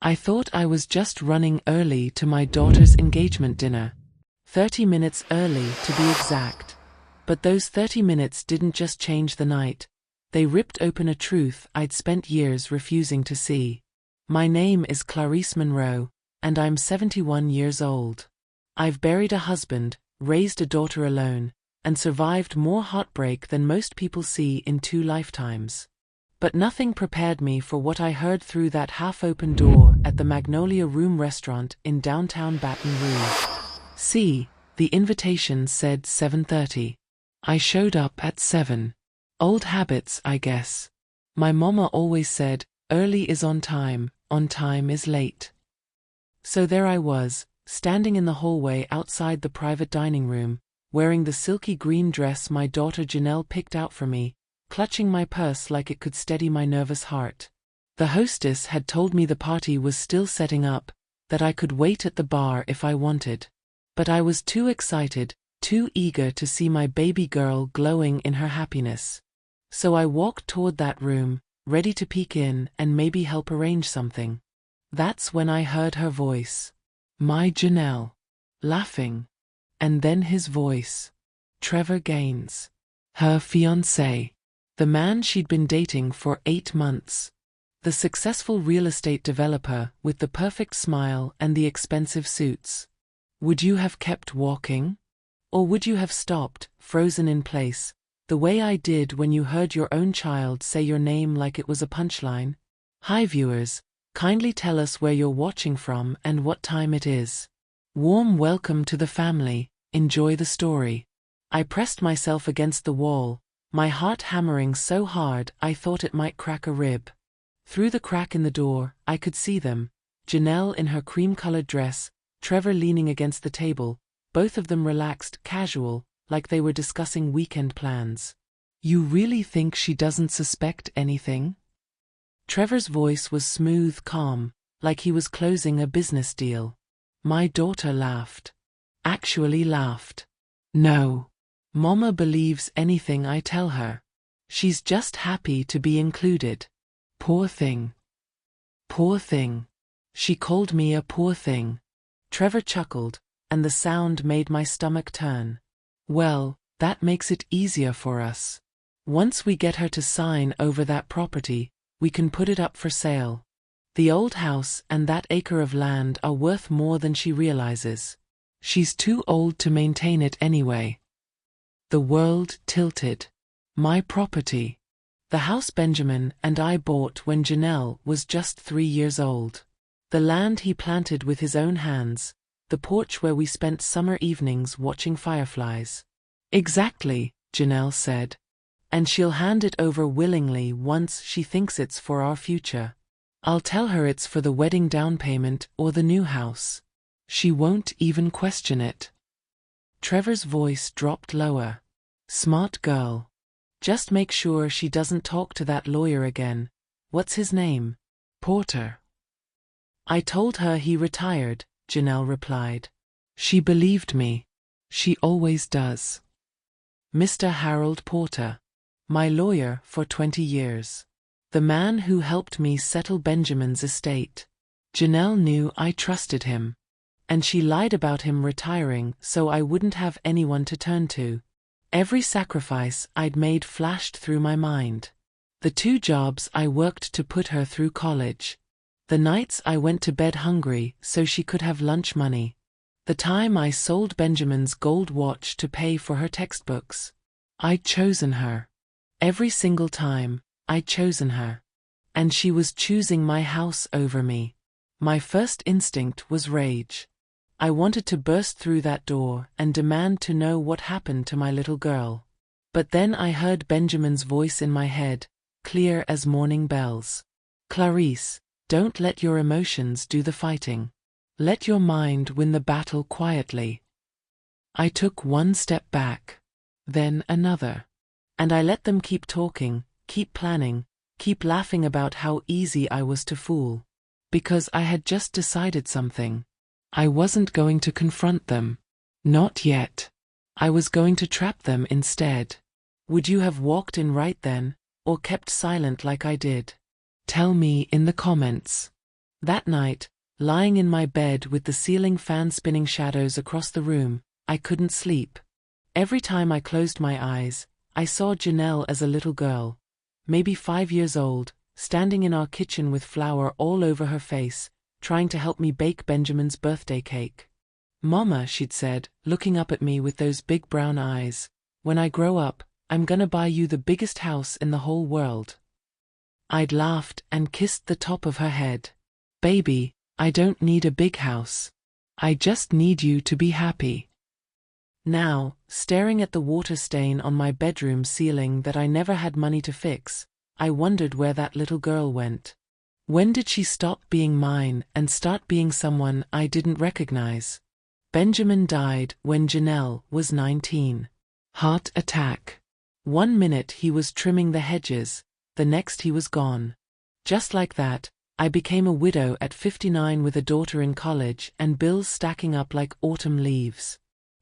I thought I was just running early to my daughter's engagement dinner. 30 minutes early, to be exact. But those 30 minutes didn't just change the night. They ripped open a truth I'd spent years refusing to see. My name is Clarice Monroe, and I'm 71 years old. I've buried a husband, raised a daughter alone, and survived more heartbreak than most people see in 2 lifetimes. But nothing prepared me for what I heard through that half-open door at the Magnolia Room restaurant in downtown Baton Rouge. See, the invitation said 7:30. I showed up at 7. Old habits, I guess. My mama always said, early is on time is late. So there I was, standing in the hallway outside the private dining room, wearing the silky green dress my daughter Janelle picked out for me, clutching my purse like it could steady my nervous heart. The hostess had told me the party was still setting up, that I could wait at the bar if I wanted. But I was too excited, too eager to see my baby girl glowing in her happiness. So I walked toward that room, ready to peek in and maybe help arrange something. That's when I heard her voice. My Janelle. Laughing. And then his voice. Trevor Gaines. Her fiancé. The man she'd been dating for 8 months. The successful real estate developer with the perfect smile and the expensive suits. Would you have kept walking? Or would you have stopped, frozen in place, the way I did when you heard your own child say your name like it was a punchline? Hi viewers, kindly tell us where you're watching from and what time it is. Warm welcome to the family, enjoy the story. I pressed myself against the wall, my heart hammering so hard I thought it might crack a rib. Through the crack in the door, I could see them, Janelle in her cream-colored dress, Trevor leaning against the table, both of them relaxed, casual, like they were discussing weekend plans. You really think she doesn't suspect anything? Trevor's voice was smooth, calm, like he was closing a business deal. My daughter laughed. Actually laughed. No. Mama believes anything I tell her. She's just happy to be included. Poor thing. Poor thing. She called me a poor thing. Trevor chuckled, and the sound made my stomach turn. Well, that makes it easier for us. Once we get her to sign over that property, we can put it up for sale. The old house and that acre of land are worth more than she realizes. She's too old to maintain it anyway. The world tilted. My property. The house Benjamin and I bought when Janelle was just 3 years old. The land he planted with his own hands, the porch where we spent summer evenings watching fireflies. Exactly, Janelle said. And she'll hand it over willingly once she thinks it's for our future. I'll tell her it's for the wedding down payment or the new house. She won't even question it. Trevor's voice dropped lower. Smart girl. Just make sure she doesn't talk to that lawyer again. What's his name? Porter. I told her he retired, Janelle replied. She believed me. She always does. Mr. Harold Porter. My lawyer for 20 years. The man who helped me settle Benjamin's estate. Janelle knew I trusted him. And she lied about him retiring so I wouldn't have anyone to turn to. Every sacrifice I'd made flashed through my mind. The 2 jobs I worked to put her through college. The nights I went to bed hungry so she could have lunch money. The time I sold Benjamin's gold watch to pay for her textbooks. I'd chosen her. Every single time, I'd chosen her. And she was choosing my house over me. My first instinct was rage. I wanted to burst through that door and demand to know what happened to my little girl. But then I heard Benjamin's voice in my head, clear as morning bells. Clarice, don't let your emotions do the fighting. Let your mind win the battle quietly. I took 1 step back. Then another. And I let them keep talking, keep planning, keep laughing about how easy I was to fool. Because I had just decided something. I wasn't going to confront them. Not yet. I was going to trap them instead. Would you have walked in right then, or kept silent like I did? Tell me in the comments. That night, lying in my bed with the ceiling fan spinning shadows across the room, I couldn't sleep. Every time I closed my eyes, I saw Janelle as a little girl, maybe 5 years old, standing in our kitchen with flour all over her face, trying to help me bake Benjamin's birthday cake. "Mama," she'd said, looking up at me with those big brown eyes, "when I grow up, I'm gonna buy you the biggest house in the whole world." I'd laughed and kissed the top of her head. "Baby, I don't need a big house. I just need you to be happy." Now, staring at the water stain on my bedroom ceiling that I never had money to fix, I wondered where that little girl went. When did she stop being mine and start being someone I didn't recognize? Benjamin died when Janelle was 19. Heart attack. 1 minute he was trimming the hedges, the next he was gone. Just like that, I became a widow at 59 with a daughter in college and bills stacking up like autumn leaves.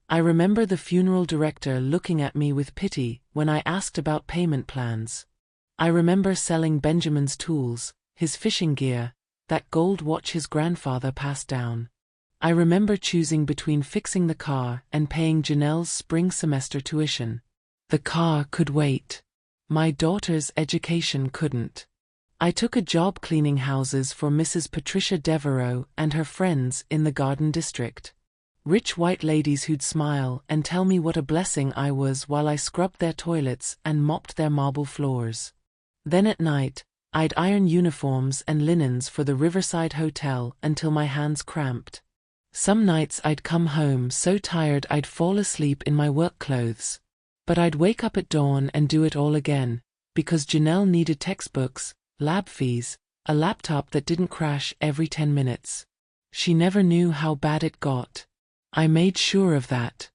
I remember the funeral director looking at me with pity when I asked about payment plans. I remember selling Benjamin's tools, his fishing gear, that gold watch his grandfather passed down. I remember choosing between fixing the car and paying Janelle's spring semester tuition. The car could wait. My daughter's education couldn't. I took a job cleaning houses for Mrs. Patricia Devereaux and her friends in the Garden District. Rich white ladies who'd smile and tell me what a blessing I was while I scrubbed their toilets and mopped their marble floors. Then at night, I'd iron uniforms and linens for the Riverside Hotel until my hands cramped. Some nights I'd come home so tired I'd fall asleep in my work clothes. But I'd wake up at dawn and do it all again, because Janelle needed textbooks, lab fees, a laptop that didn't crash every 10 minutes. She never knew how bad it got. I made sure of that.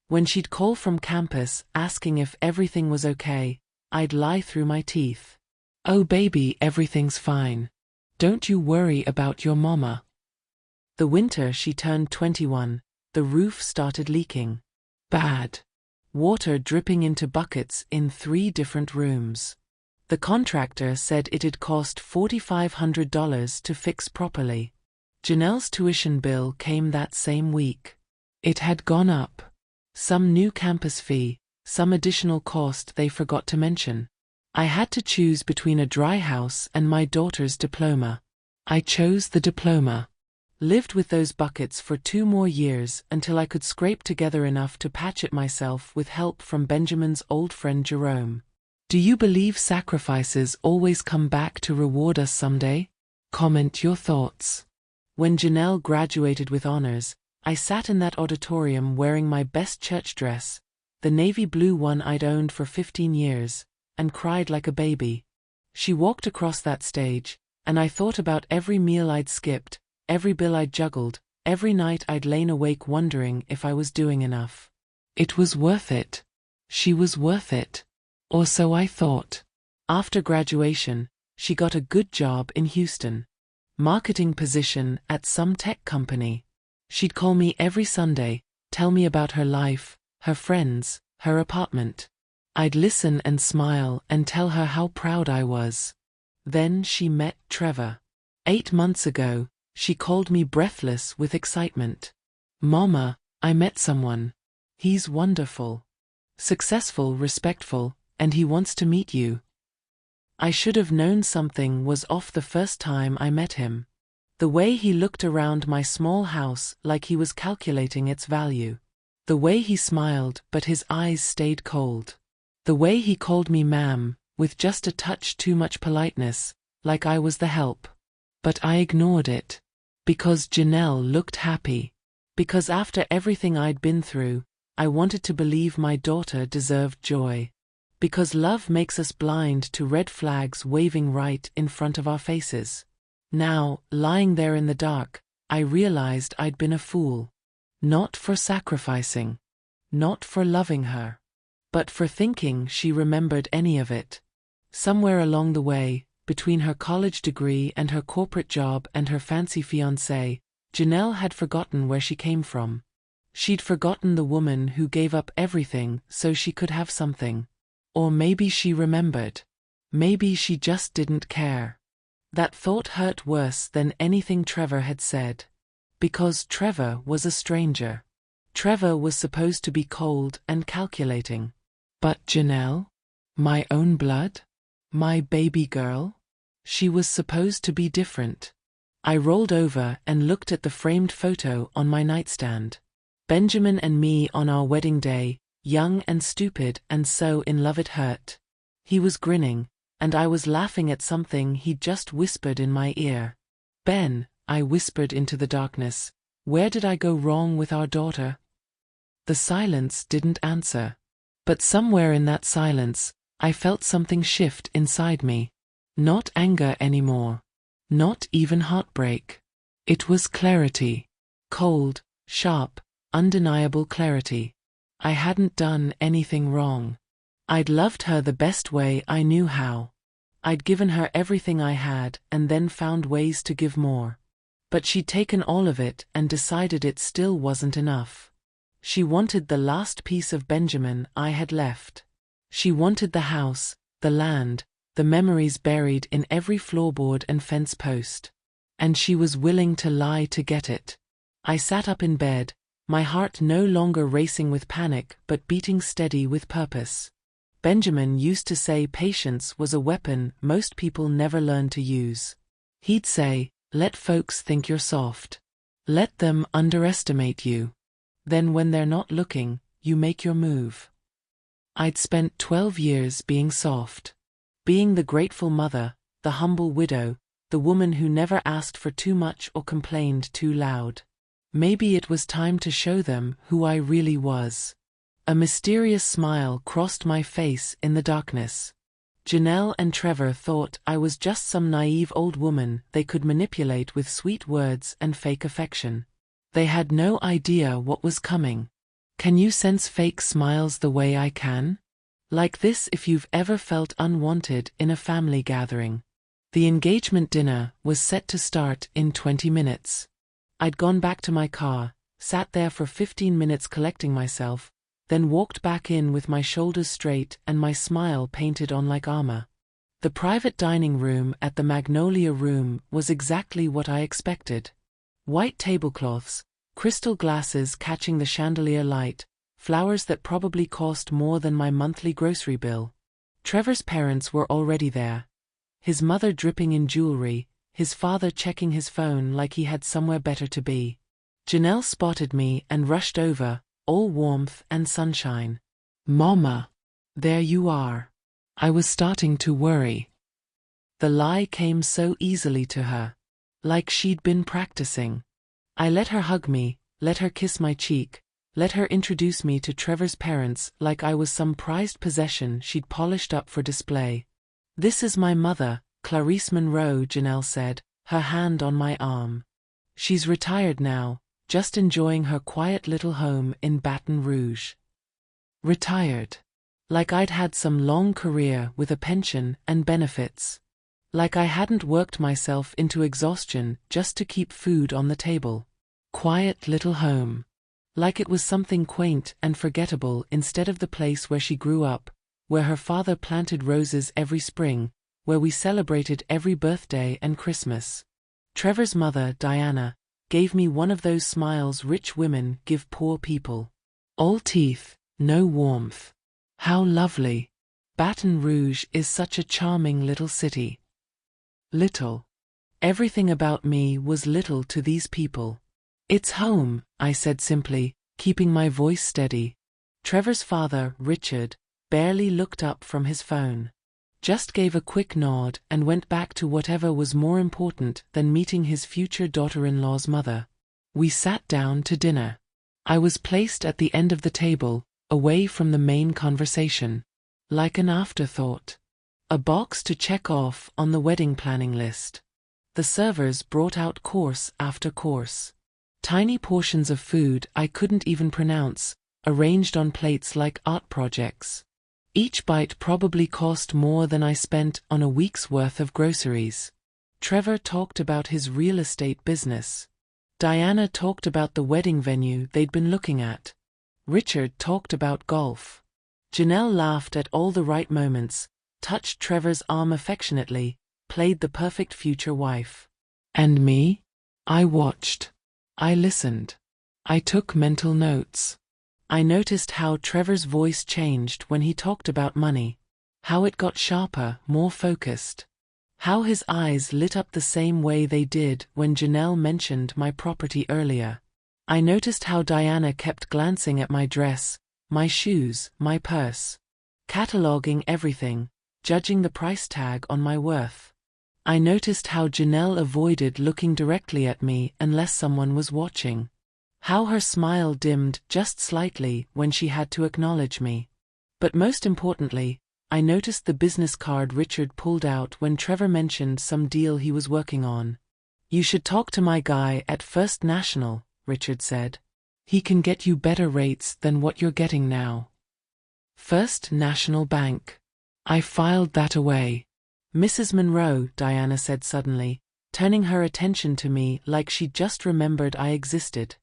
When she'd call from campus asking if everything was okay, I'd lie through my teeth. "Oh baby, everything's fine. Don't you worry about your mama." The winter she turned 21, the roof started leaking. Bad. Water dripping into buckets in 3 different rooms. The contractor said it'd cost $4,500 to fix properly. Janelle's tuition bill came that same week. It had gone up. Some new campus fee, some additional cost they forgot to mention. I had to choose between a dry house and my daughter's diploma. I chose the diploma. Lived with those buckets for 2 more years until I could scrape together enough to patch it myself with help from Benjamin's old friend Jerome. Do you believe sacrifices always come back to reward us someday? Comment your thoughts. When Janelle graduated with honors, I sat in that auditorium wearing my best church dress, the navy blue one I'd owned for 15 years, and cried like a baby. She walked across that stage, and I thought about every meal I'd skipped, every bill I'd juggled, every night I'd lain awake wondering if I was doing enough. It was worth it. She was worth it. Or so I thought. After graduation, she got a good job in Houston. Marketing position at some tech company. She'd call me every Sunday, tell me about her life, her friends, her apartment. I'd listen and smile and tell her how proud I was. Then she met Trevor. 8 months ago, she called me breathless with excitement. "Mama, I met someone. He's wonderful. Successful, respectful, and he wants to meet you." I should have known something was off the first time I met him. The way he looked around my small house like he was calculating its value. The way he smiled but his eyes stayed cold. The way he called me ma'am, with just a touch too much politeness, like I was the help. But I ignored it. Because Janelle looked happy. Because after everything I'd been through, I wanted to believe my daughter deserved joy. Because love makes us blind to red flags waving right in front of our faces. Now, lying there in the dark, I realized I'd been a fool. Not for sacrificing. Not for loving her. But for thinking she remembered any of it. Somewhere along the way, between her college degree and her corporate job and her fancy fiancé, Janelle had forgotten where she came from. She'd forgotten the woman who gave up everything so she could have something. Or maybe she remembered. Maybe she just didn't care. That thought hurt worse than anything Trevor had said. Because Trevor was a stranger. Trevor was supposed to be cold and calculating. But Janelle? My own blood? My baby girl? She was supposed to be different. I rolled over and looked at the framed photo on my nightstand. Benjamin and me on our wedding day, young and stupid and so in love it hurt. He was grinning, and I was laughing at something he'd just whispered in my ear. Ben, I whispered into the darkness, where did I go wrong with our daughter? The silence didn't answer. But somewhere in that silence, I felt something shift inside me. Not anger anymore. Not even heartbreak. It was clarity. Cold, sharp, undeniable clarity. I hadn't done anything wrong. I'd loved her the best way I knew how. I'd given her everything I had and then found ways to give more. But she'd taken all of it and decided it still wasn't enough. She wanted the last piece of Benjamin I had left. She wanted the house, the land, the memories buried in every floorboard and fence post. And she was willing to lie to get it. I sat up in bed, my heart no longer racing with panic but beating steady with purpose. Benjamin used to say patience was a weapon most people never learn to use. He'd say, let folks think you're soft. Let them underestimate you. Then when they're not looking, you make your move. I'd spent 12 years being soft. Being the grateful mother, the humble widow, the woman who never asked for too much or complained too loud. Maybe it was time to show them who I really was. A mysterious smile crossed my face in the darkness. Janelle and Trevor thought I was just some naive old woman they could manipulate with sweet words and fake affection. They had no idea what was coming. Can you sense fake smiles the way I can? Like this if you've ever felt unwanted in a family gathering. The engagement dinner was set to start in 20 minutes. I'd gone back to my car, sat there for 15 minutes collecting myself, then walked back in with my shoulders straight and my smile painted on like armor. The private dining room at the Magnolia Room was exactly what I expected. White tablecloths, crystal glasses catching the chandelier light, flowers that probably cost more than my monthly grocery bill. Trevor's parents were already there. His mother dripping in jewelry, his father checking his phone like he had somewhere better to be. Janelle spotted me and rushed over, all warmth and sunshine. Mama! There you are. I was starting to worry. The lie came so easily to her. Like she'd been practicing. I let her hug me, let her kiss my cheek, let her introduce me to Trevor's parents like I was some prized possession she'd polished up for display. This is my mother, Clarice Monroe, Janelle said, her hand on my arm. She's retired now, just enjoying her quiet little home in Baton Rouge. Retired. Like I'd had some long career with a pension and benefits. Like I hadn't worked myself into exhaustion just to keep food on the table. Quiet little home. Like it was something quaint and forgettable instead of the place where she grew up, where her father planted roses every spring, where we celebrated every birthday and Christmas. Trevor's mother, Diana, gave me one of those smiles rich women give poor people. All teeth, no warmth. How lovely. Baton Rouge is such a charming little city. Little. Everything about me was little to these people. It's home, I said simply, keeping my voice steady. Trevor's father, Richard, barely looked up from his phone. Just gave a quick nod and went back to whatever was more important than meeting his future daughter-in-law's mother. We sat down to dinner. I was placed at the end of the table, away from the main conversation. Like an afterthought. A box to check off on the wedding planning list. The servers brought out course after course. Tiny portions of food I couldn't even pronounce, arranged on plates like art projects. Each bite probably cost more than I spent on a week's worth of groceries. Trevor talked about his real estate business. Diana talked about the wedding venue they'd been looking at. Richard talked about golf. Janelle laughed at all the right moments, touched Trevor's arm affectionately, played the perfect future wife. And me? I watched. I listened. I took mental notes. I noticed how Trevor's voice changed when he talked about money. How it got sharper, more focused. How his eyes lit up the same way they did when Janelle mentioned my property earlier. I noticed how Diana kept glancing at my dress, my shoes, my purse. Cataloging everything, judging the price tag on my worth. I noticed how Janelle avoided looking directly at me unless someone was watching. How her smile dimmed just slightly when she had to acknowledge me. But most importantly, I noticed the business card Richard pulled out when Trevor mentioned some deal he was working on. "You should talk to my guy at First National," Richard said. "He can get you better rates than what you're getting now." First National Bank. I filed that away. "Mrs. Monroe," Diana said suddenly, turning her attention to me like she'd just remembered I existed.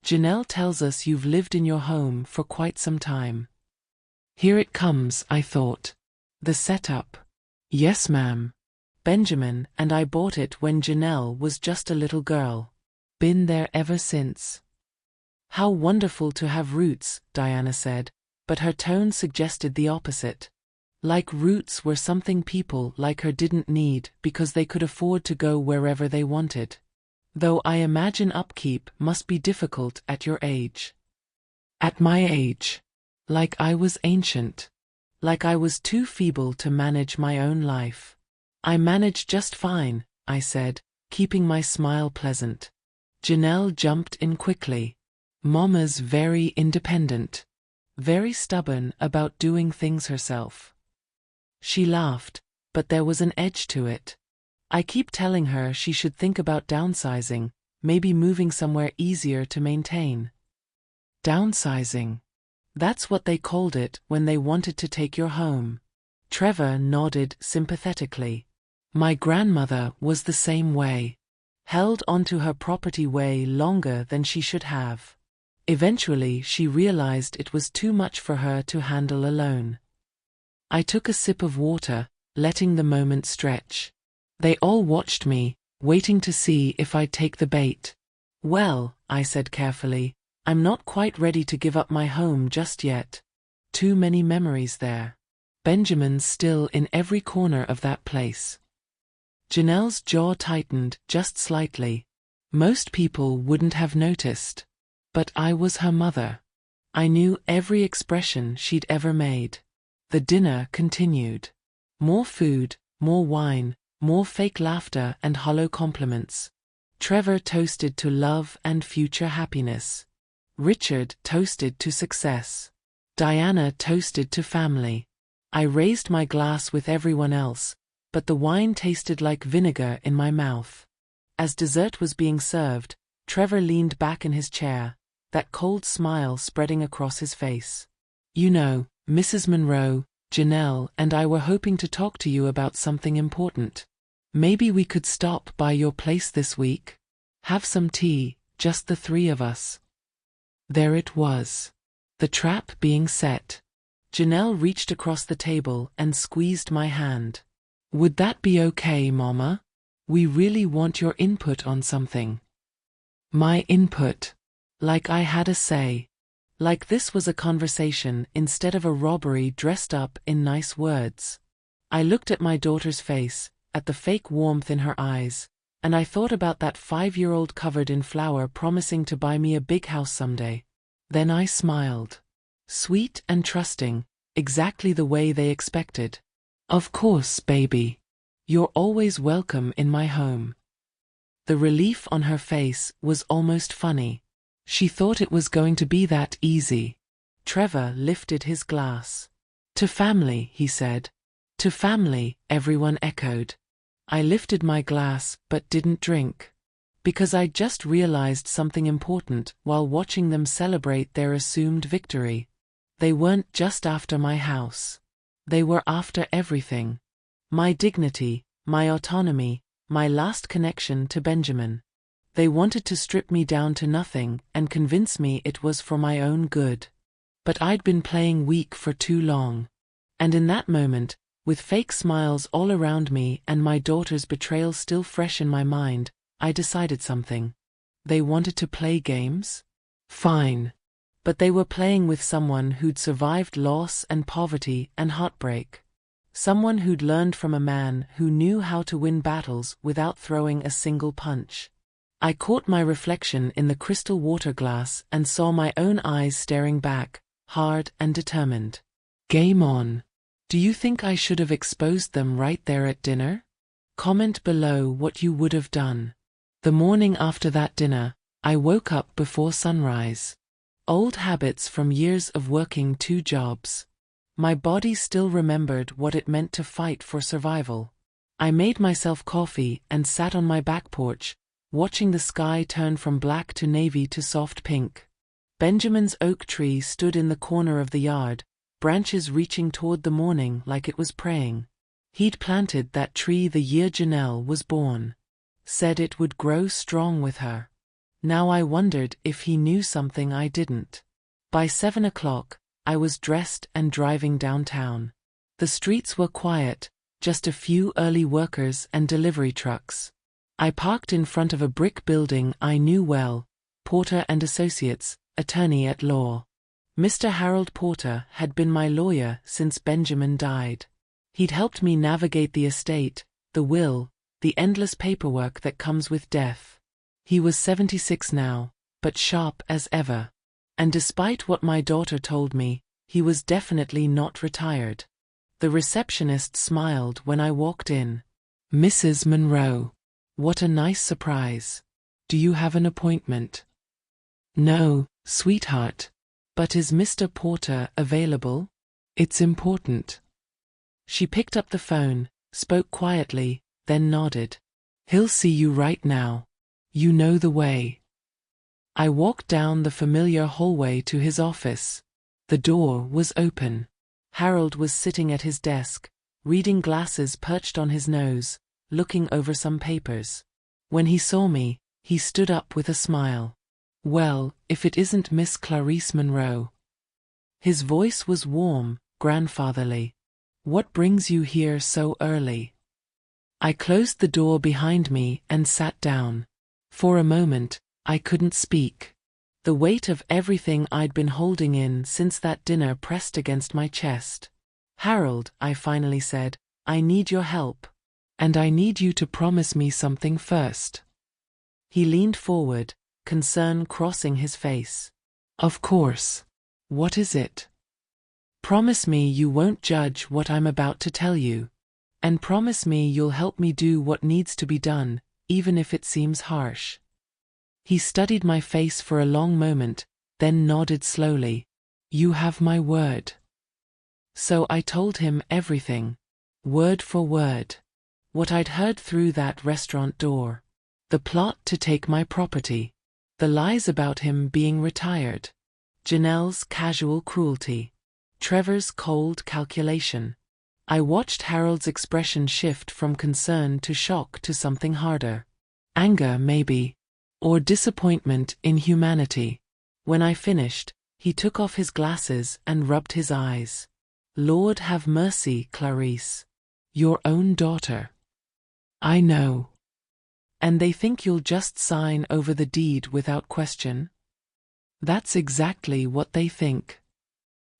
"Janelle tells us you've lived in your home for quite some time." Here it comes, I thought. The setup. "Yes, ma'am. Benjamin and I bought it when Janelle was just a little girl. Been there ever since." "How wonderful to have roots," Diana said, but her tone suggested the opposite. Like roots were something people like her didn't need because they could afford to go wherever they wanted. Though I imagine upkeep must be difficult at your age. At my age. Like I was ancient. Like I was too feeble to manage my own life. "I manage just fine," I said, keeping my smile pleasant. Janelle jumped in quickly. "Mama's very independent. Very stubborn about doing things herself." She laughed, but there was an edge to it. "I keep telling her she should think about downsizing, maybe moving somewhere easier to maintain." Downsizing. That's what they called it when they wanted to take your home. Trevor nodded sympathetically. "My grandmother was the same way. Held onto her property way longer than she should have. Eventually she realized it was too much for her to handle alone." I took a sip of water, letting the moment stretch. They all watched me, waiting to see if I'd take the bait. "Well," I said carefully, "I'm not quite ready to give up my home just yet. Too many memories there. Benjamin's still in every corner of that place." Janelle's jaw tightened just slightly. Most people wouldn't have noticed. But I was her mother. I knew every expression she'd ever made. The dinner continued. More food, more wine, more fake laughter and hollow compliments. Trevor toasted to love and future happiness. Richard toasted to success. Diana toasted to family. I raised my glass with everyone else, but the wine tasted like vinegar in my mouth. As dessert was being served, Trevor leaned back in his chair, that cold smile spreading across his face. "You know, Mrs. Monroe, Janelle and I were hoping to talk to you about something important. Maybe we could stop by your place this week? Have some tea, just the three of us." There it was. The trap being set. Janelle reached across the table and squeezed my hand. "Would that be okay, Mama? We really want your input on something." My input. Like I had a say. Like this was a conversation instead of a robbery dressed up in nice words. I looked at my daughter's face, at the fake warmth in her eyes, and I thought about that 5-year-old covered in flour promising to buy me a big house someday. Then I smiled. Sweet and trusting, exactly the way they expected. "Of course, baby. You're always welcome in my home." The relief on her face was almost funny. She thought it was going to be that easy. Trevor lifted his glass. "To family," he said. "To family," everyone echoed. I lifted my glass but didn't drink. Because I just realized something important while watching them celebrate their assumed victory. They weren't just after my house. They were after everything. My dignity, my autonomy, my last connection to Benjamin. They wanted to strip me down to nothing and convince me it was for my own good. But I'd been playing weak for too long. And in that moment, With fake smiles all around me and my daughter's betrayal still fresh in my mind, I decided something. They wanted to play games? Fine. But they were playing with someone who'd survived loss and poverty and heartbreak. Someone who'd learned from a man who knew how to win battles without throwing a single punch. I caught my reflection in the crystal water glass and saw my own eyes staring back, hard and determined. Game on. Do you think I should have exposed them right there at dinner? Comment below what you would have done. The morning after that dinner, I woke up before sunrise. Old habits from years of working 2 jobs. My body still remembered what it meant to fight for survival. I made myself coffee and sat on my back porch, watching the sky turn from black to navy to soft pink. Benjamin's oak tree stood in the corner of the yard, branches reaching toward the morning like it was praying. He'd planted that tree the year Janelle was born. Said it would grow strong with her. Now I wondered if he knew something I didn't. By 7 o'clock, I was dressed and driving downtown. The streets were quiet, just a few early workers and delivery trucks. I parked in front of a brick building I knew well, Porter and Associates, attorney at law. Mr. Harold Porter had been my lawyer since Benjamin died. He'd helped me navigate the estate, the will, the endless paperwork that comes with death. He was 76 now, but sharp as ever. And despite what my daughter told me, he was definitely not retired. The receptionist smiled when I walked in. Mrs. Monroe. What a nice surprise. Do you have an appointment? No, sweetheart. But is Mr. Porter available? It's important. She picked up the phone, spoke quietly, then nodded. He'll see you right now. You know the way. I walked down the familiar hallway to his office. The door was open. Harold was sitting at his desk, reading, glasses perched on his nose, looking over some papers. When he saw me, he stood up with a smile. Well, if it isn't Miss Clarice Monroe. His voice was warm, grandfatherly. What brings you here so early? I closed the door behind me and sat down. For a moment, I couldn't speak. The weight of everything I'd been holding in since that dinner pressed against my chest. Harold, I finally said, I need your help. And I need you to promise me something first. He leaned forward, concern crossing his face. Of course. What is it? Promise me you won't judge what I'm about to tell you. And promise me you'll help me do what needs to be done, even if it seems harsh. He studied my face for a long moment, then nodded slowly. You have my word. So I told him everything. Word for word. What I'd heard through that restaurant door. The plot to take my property. The lies about him being retired. Janelle's casual cruelty. Trevor's cold calculation. I watched Harold's expression shift from concern to shock to something harder. Anger, maybe. Or disappointment in humanity. When I finished, he took off his glasses and rubbed his eyes. Lord have mercy, Clarice. Your own daughter. I know. And they think you'll just sign over the deed without question? That's exactly what they think.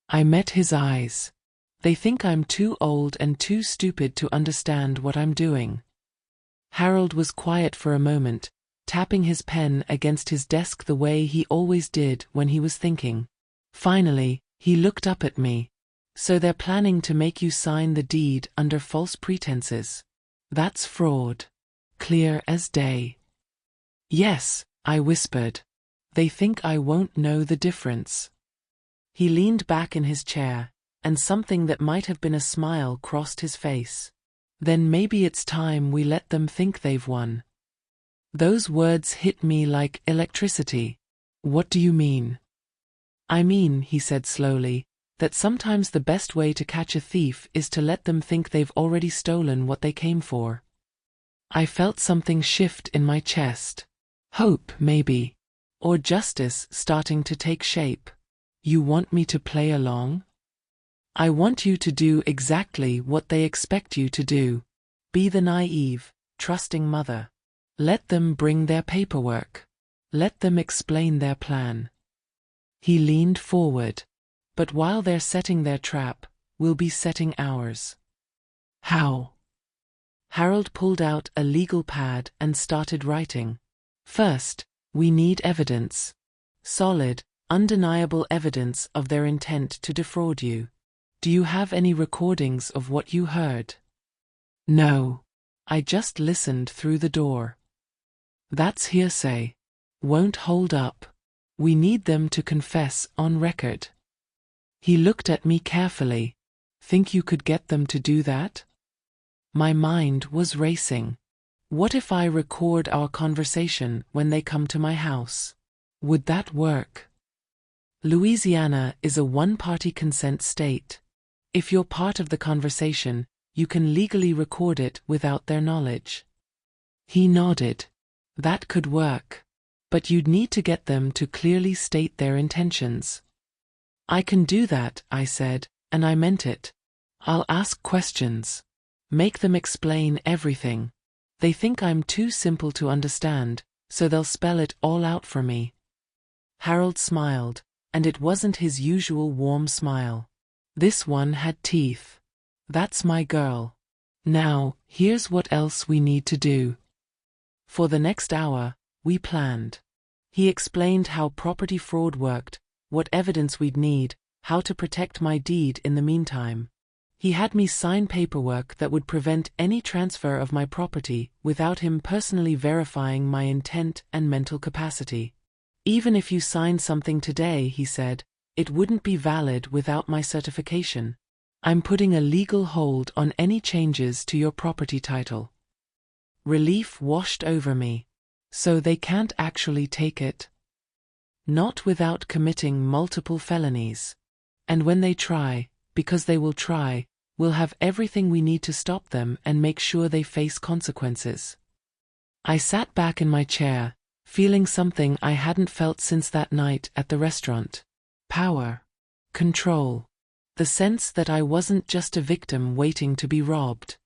I met his eyes. They think I'm too old and too stupid to understand what I'm doing. Harold was quiet for a moment, tapping his pen against his desk the way he always did when he was thinking. Finally, he looked up at me. So they're planning to make you sign the deed under false pretenses. That's fraud. Clear as day. Yes, I whispered. They think I won't know the difference. He leaned back in his chair, and something that might have been a smile crossed his face. Then maybe it's time we let them think they've won. Those words hit me like electricity. What do you mean? I mean, he said slowly, that sometimes the best way to catch a thief is to let them think they've already stolen what they came for. I felt something shift in my chest. Hope, maybe. Or justice starting to take shape. You want me to play along? I want you to do exactly what they expect you to do. Be the naive, trusting mother. Let them bring their paperwork. Let them explain their plan. He leaned forward. But while they're setting their trap, we'll be setting ours. How? Harold pulled out a legal pad and started writing. First, we need evidence. Solid, undeniable evidence of their intent to defraud you. Do you have any recordings of what you heard? No. I just listened through the door. That's hearsay. Won't hold up. We need them to confess on record. He looked at me carefully. Think you could get them to do that? My mind was racing. What if I record our conversation when they come to my house? Would that work? Louisiana is a one-party consent state. If you're part of the conversation, you can legally record it without their knowledge. He nodded. That could work. But you'd need to get them to clearly state their intentions. I can do that, I said, and I meant it. I'll ask questions. Make them explain everything. They think I'm too simple to understand, so they'll spell it all out for me. Harold smiled, and it wasn't his usual warm smile. This one had teeth. That's my girl. Now, here's what else we need to do. For the next hour, we planned. He explained how property fraud worked, what evidence we'd need, how to protect my deed in the meantime. He had me sign paperwork that would prevent any transfer of my property without him personally verifying my intent and mental capacity. Even if you signed something today, he said, it wouldn't be valid without my certification. I'm putting a legal hold on any changes to your property title. Relief washed over me. So they can't actually take it? Not without committing multiple felonies. And when they try, because they will try, we'll have everything we need to stop them and make sure they face consequences. I sat back in my chair, feeling something I hadn't felt since that night at the restaurant. Power. Control. The sense that I wasn't just a victim waiting to be robbed.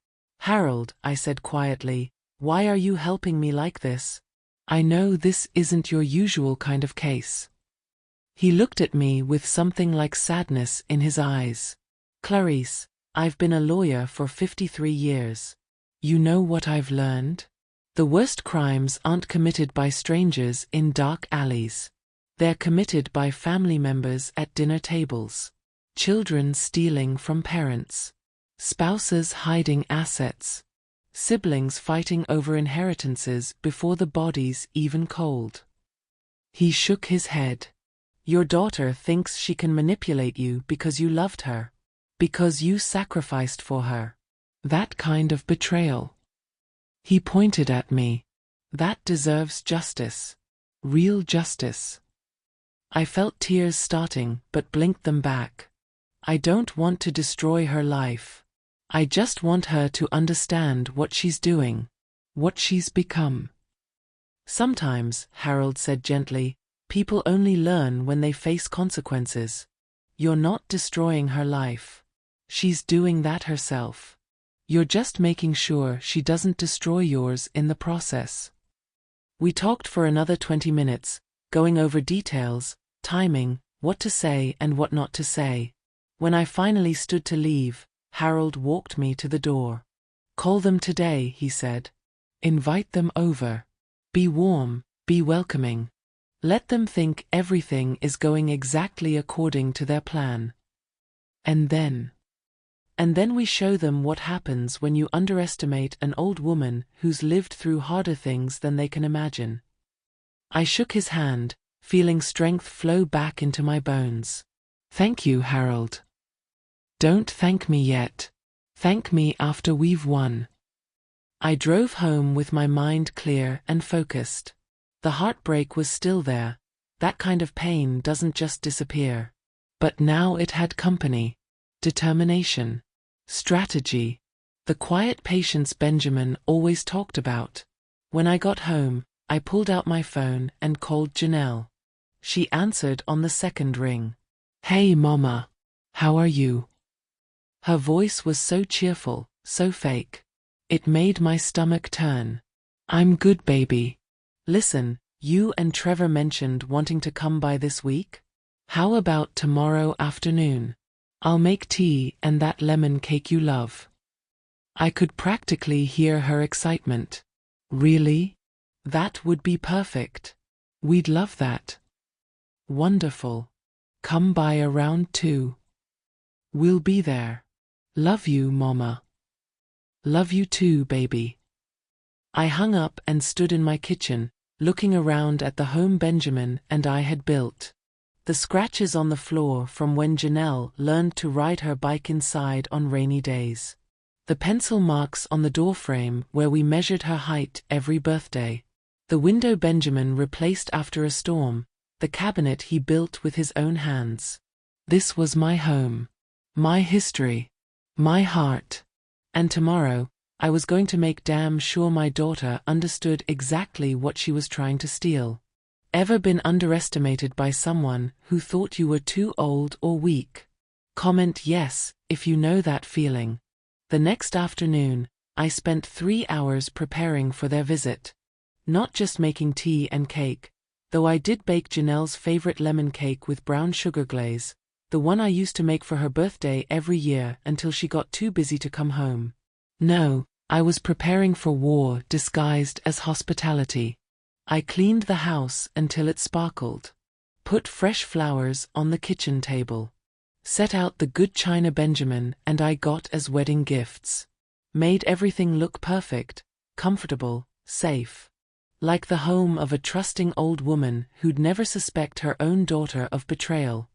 Harold, I said quietly, why are you helping me like this? I know this isn't your usual kind of case. He looked at me with something like sadness in his eyes. Clarice, I've been a lawyer for 53 years. You know what I've learned? The worst crimes aren't committed by strangers in dark alleys. They're committed by family members at dinner tables. Children stealing from parents. Spouses hiding assets. Siblings fighting over inheritances before the body's even cold. He shook his head. Your daughter thinks she can manipulate you because you loved her. Because you sacrificed for her. That kind of betrayal. He pointed at me. That deserves justice. Real justice. I felt tears starting but blinked them back. I don't want to destroy her life. I just want her to understand what she's doing. What she's become. Sometimes, Harold said gently, people only learn when they face consequences. You're not destroying her life. She's doing that herself. You're just making sure she doesn't destroy yours in the process. We talked for another 20 minutes, going over details, timing, what to say and what not to say. When I finally stood to leave, Harold walked me to the door. Call them today, he said. Invite them over. Be warm, be welcoming. Let them think everything is going exactly according to their plan. And then we show them what happens when you underestimate an old woman who's lived through harder things than they can imagine. I shook his hand, feeling strength flow back into my bones. Thank you, Harold. Don't thank me yet. Thank me after we've won. I drove home with my mind clear and focused. The heartbreak was still there. That kind of pain doesn't just disappear. But now it had company. Determination. Strategy. The quiet patience Benjamin always talked about. When I got home, I pulled out my phone and called Janelle. She answered on the second ring. Hey, Mama. How are you? Her voice was so cheerful, so fake. It made my stomach turn. I'm good, baby. Listen, you and Trevor mentioned wanting to come by this week? How about tomorrow afternoon? I'll make tea and that lemon cake you love. I could practically hear her excitement. Really? That would be perfect. We'd love that. Wonderful. Come by around 2. We'll be there. Love you, Mama. Love you too, baby. I hung up and stood in my kitchen, looking around at the home Benjamin and I had built. The scratches on the floor from when Janelle learned to ride her bike inside on rainy days. The pencil marks on the doorframe where we measured her height every birthday. The window Benjamin replaced after a storm, the cabinet he built with his own hands. This was my home. My history. My heart. And tomorrow, I was going to make damn sure my daughter understood exactly what she was trying to steal. Ever been underestimated by someone who thought you were too old or weak? Comment yes, if you know that feeling. The next afternoon, I spent 3 hours preparing for their visit. Not just making tea and cake, though I did bake Janelle's favorite lemon cake with brown sugar glaze, the one I used to make for her birthday every year until she got too busy to come home. No, I was preparing for war disguised as hospitality. I cleaned the house until it sparkled. Put fresh flowers on the kitchen table. Set out the good china Benjamin and I got as wedding gifts. Made everything look perfect, comfortable, safe. Like the home of a trusting old woman who'd never suspect her own daughter of betrayal.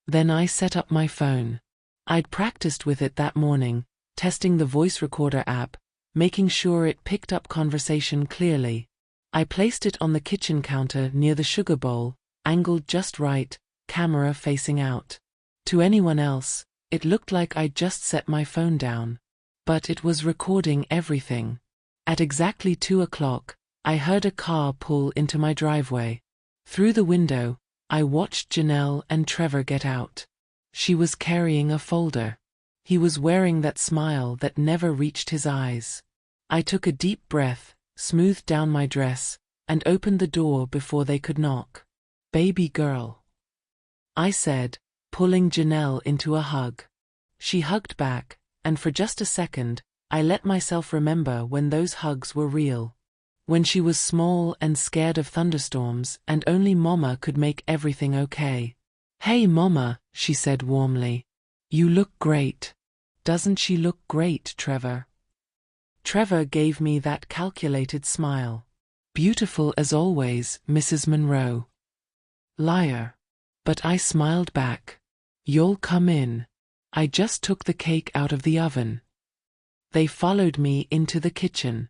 Then I set up my phone. I'd practiced with it that morning, testing the voice recorder app, making sure it picked up conversation clearly. I placed it on the kitchen counter near the sugar bowl, angled just right, camera facing out. To anyone else, it looked like I'd just set my phone down. But it was recording everything. At exactly 2 o'clock, I heard a car pull into my driveway. Through the window, I watched Janelle and Trevor get out. She was carrying a folder. He was wearing that smile that never reached his eyes. I took a deep breath, smoothed down my dress, and opened the door before they could knock. Baby girl, I said, pulling Janelle into a hug. She hugged back, and for just a second, I let myself remember when those hugs were real. When she was small and scared of thunderstorms and only Mama could make everything okay. Hey Mama, she said warmly. You look great. Doesn't she look great, Trevor? Trevor gave me that calculated smile. Beautiful as always, Mrs. Monroe. Liar. But I smiled back. You'll come in. I just took the cake out of the oven. They followed me into the kitchen.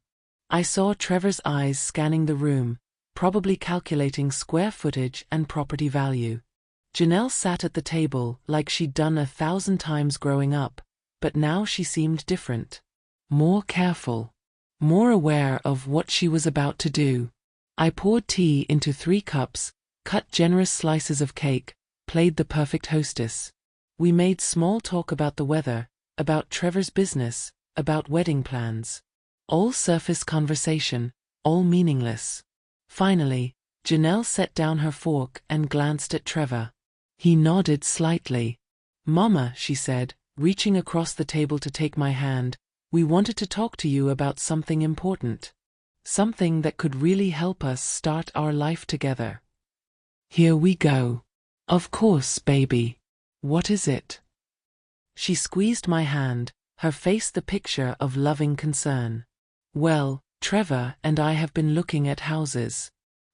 I saw Trevor's eyes scanning the room, probably calculating square footage and property value. Janelle sat at the table like she'd done 1,000 times growing up, but now she seemed different. More careful. More aware of what she was about to do. I poured tea into 3 cups, cut generous slices of cake, played the perfect hostess. We made small talk about the weather, about Trevor's business, about wedding plans. All surface conversation, all meaningless. Finally, Janelle set down her fork and glanced at Trevor. He nodded slightly. Mama, she said, reaching across the table to take my hand, we wanted to talk to you about something important. Something that could really help us start our life together. Here we go. Of course, baby. What is it? She squeezed my hand, her face the picture of loving concern. Well, Trevor and I have been looking at houses.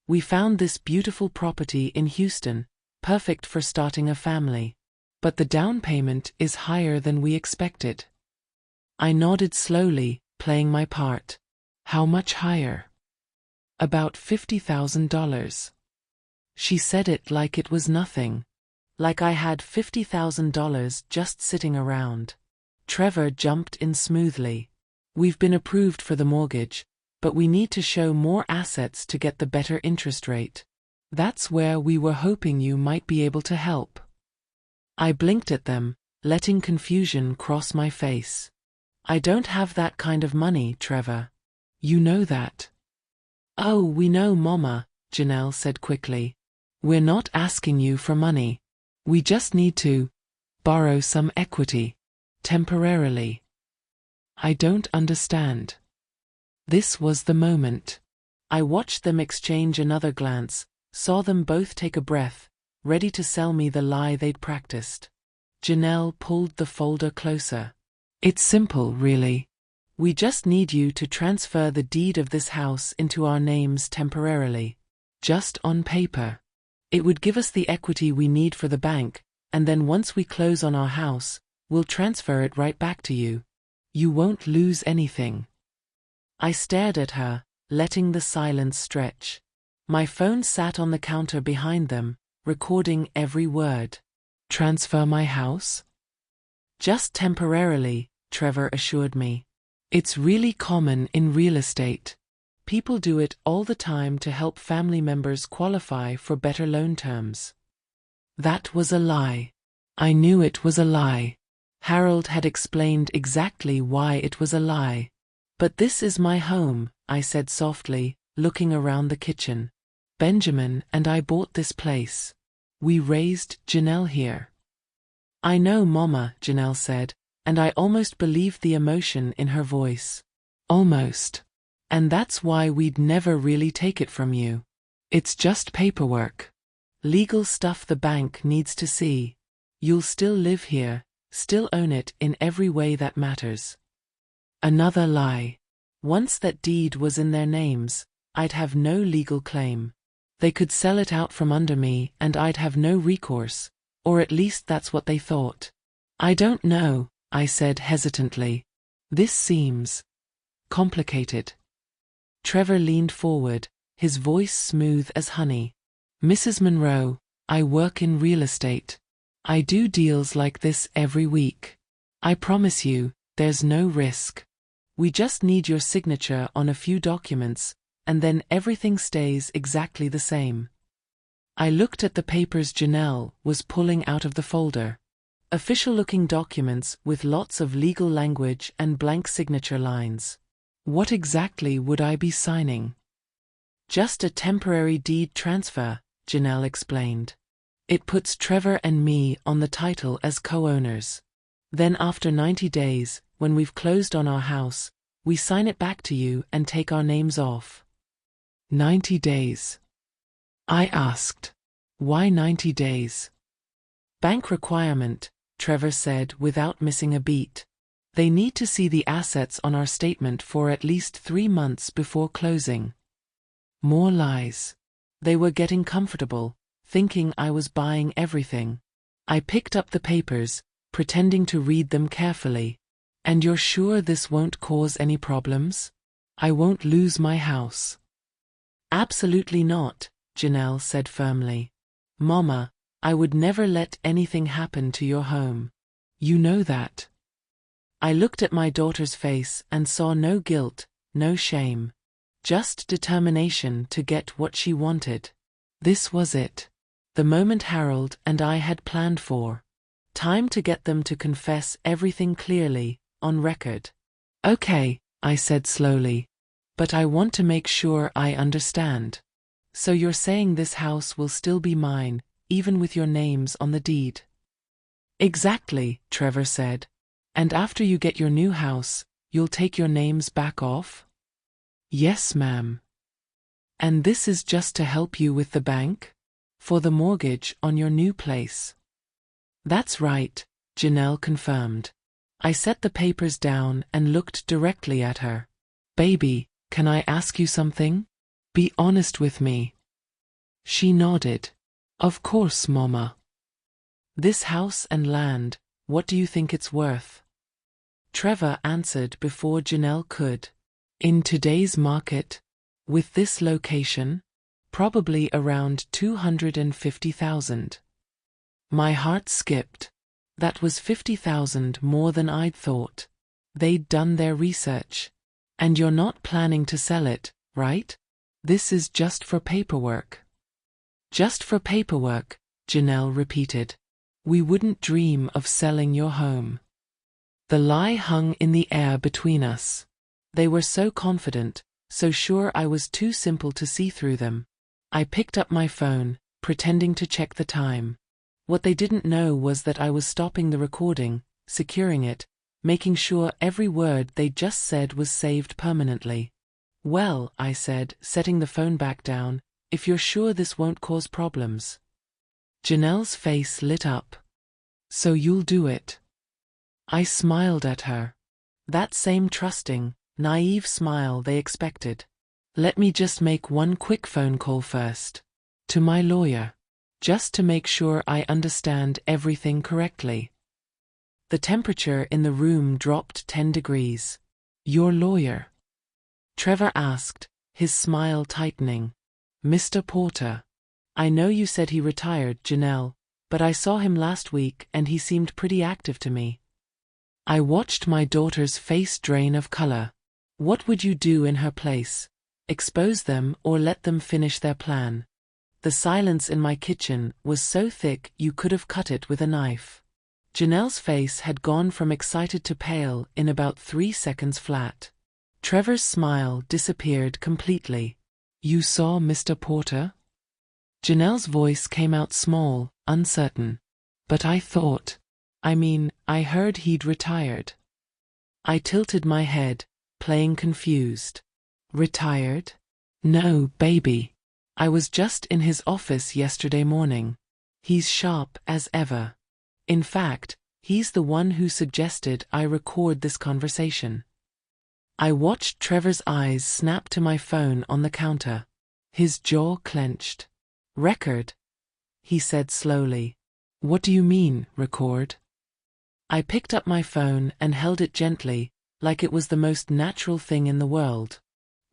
We found this beautiful property in Houston, perfect for starting a family. But the down payment is higher than we expected. I nodded slowly, playing my part. How much higher? About $50,000. She said it like it was nothing. Like I had $50,000 just sitting around. Trevor jumped in smoothly. We've been approved for the mortgage, but we need to show more assets to get the better interest rate. That's where we were hoping you might be able to help. I blinked at them, letting confusion cross my face. I don't have that kind of money, Trevor. You know that. Oh, we know, Mama, Janelle said quickly. We're not asking you for money. We just need to borrow some equity. Temporarily. I don't understand. This was the moment. I watched them exchange another glance, saw them both take a breath, ready to sell me the lie they'd practiced. Janelle pulled the folder closer. It's simple, really. We just need you to transfer the deed of this house into our names temporarily. Just on paper. It would give us the equity we need for the bank, and then once we close on our house, we'll transfer it right back to you. You won't lose anything. I stared at her, letting the silence stretch. My phone sat on the counter behind them, recording every word. Transfer my house? Just temporarily, Trevor assured me. It's really common in real estate. People do it all the time to help family members qualify for better loan terms. That was a lie. I knew it was a lie. Harold had explained exactly why it was a lie. But this is my home, I said softly, looking around the kitchen. Benjamin and I bought this place. We raised Janelle here. I know, Mama, Janelle said, and I almost believed the emotion in her voice. Almost. And that's why we'd never really take it from you. It's just paperwork. Legal stuff the bank needs to see. You'll still live here, still own it in every way that matters. Another lie. Once that deed was in their names, I'd have no legal claim. They could sell it out from under me and I'd have no recourse, or at least that's what they thought. I don't know, I said hesitantly. This seems complicated. Trevor leaned forward, his voice smooth as honey. Mrs. Monroe, I work in real estate. I do deals like this every week. I promise you, there's no risk. We just need your signature on a few documents, and then everything stays exactly the same. I looked at the papers Janelle was pulling out of the folder. Official-looking documents with lots of legal language and blank signature lines. What exactly would I be signing? Just a temporary deed transfer, Janelle explained. It puts Trevor and me on the title as co-owners. Then after 90 days, when we've closed on our house, we sign it back to you and take our names off. 90 days. I asked. Why 90 days? Bank requirement, Trevor said without missing a beat. They need to see the assets on our statement for at least 3 months before closing. More lies. They were getting comfortable, thinking I was buying everything. I picked up the papers, pretending to read them carefully. And you're sure this won't cause any problems? I won't lose my house. Absolutely not, Janelle said firmly. Mama, I would never let anything happen to your home. You know that. I looked at my daughter's face and saw no guilt, no shame. Just determination to get what she wanted. This was it. The moment Harold and I had planned for. Time to get them to confess everything clearly, on record. Okay, I said slowly. But I want to make sure I understand. So you're saying this house will still be mine, even with your names on the deed? Exactly, Trevor said. And after you get your new house, you'll take your names back off? Yes, ma'am. And this is just to help you with the bank? For the mortgage on your new place? That's right, Janelle confirmed. I set the papers down and looked directly at her. Baby, can I ask you something? Be honest with me. She nodded. Of course, Mama. This house and land, what do you think it's worth? Trevor answered before Janelle could. In today's market, with this location, probably around 250,000. My heart skipped. That was 50,000 more than I'd thought. They'd done their research. And you're not planning to sell it, right? This is just for paperwork. Just for paperwork, Janelle repeated. We wouldn't dream of selling your home. The lie hung in the air between us. They were so confident, so sure I was too simple to see through them. I picked up my phone, pretending to check the time. What they didn't know was that I was stopping the recording, securing it, making sure every word they just said was saved permanently. Well, I said, setting the phone back down, if you're sure this won't cause problems. Janelle's face lit up. So you'll do it? I smiled at her. That same trusting, naive smile they expected. Let me just make one quick phone call first. To my lawyer. Just to make sure I understand everything correctly. The temperature in the room dropped 10 degrees. Your lawyer? Trevor asked, his smile tightening. Mr. Porter. I know you said he retired, Janelle, but I saw him last week and he seemed pretty active to me. I watched my daughter's face drain of color. What would you do in her place? Expose them or let them finish their plan? The silence in my kitchen was so thick you could have cut it with a knife. Janelle's face had gone from excited to pale in about 3 seconds flat. Trevor's smile disappeared completely. You saw Mr. Porter? Janelle's voice came out small, uncertain. But I heard he'd retired. I tilted my head, playing confused. Retired? No, baby. I was just in his office yesterday morning. He's sharp as ever. In fact, he's the one who suggested I record this conversation. I watched Trevor's eyes snap to my phone on the counter. His jaw clenched. Record? He said slowly. What do you mean, record? I picked up my phone and held it gently, like it was the most natural thing in the world.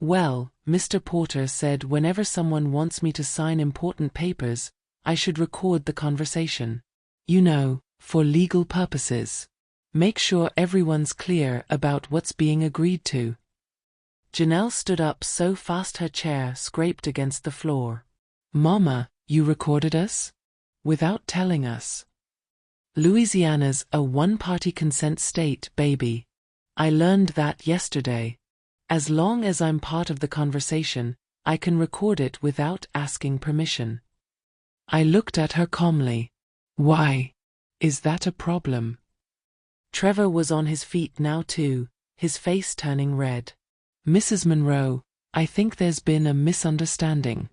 Well, Mr. Porter said whenever someone wants me to sign important papers, I should record the conversation. You know, for legal purposes. Make sure everyone's clear about what's being agreed to. Janelle stood up so fast her chair scraped against the floor. Mama, you recorded us? Without telling us. Louisiana's a one-party consent state, baby. I learned that yesterday. As long as I'm part of the conversation, I can record it without asking permission. I looked at her calmly. Why? Is that a problem? Trevor was on his feet now too, his face turning red. Mrs. Monroe, I think there's been a misunderstanding.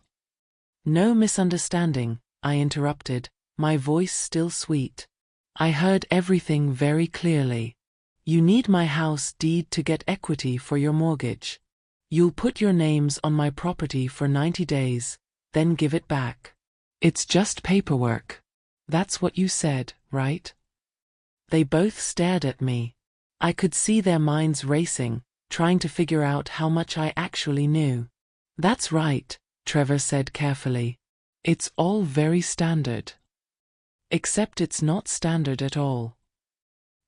No misunderstanding, I interrupted, my voice still sweet. I heard everything very clearly. You need my house deed to get equity for your mortgage. You'll put your names on my property for 90 days, then give it back. It's just paperwork. That's what you said, right? They both stared at me. I could see their minds racing, trying to figure out how much I actually knew. That's right, Trevor said carefully. It's all very standard. Except it's not standard at all.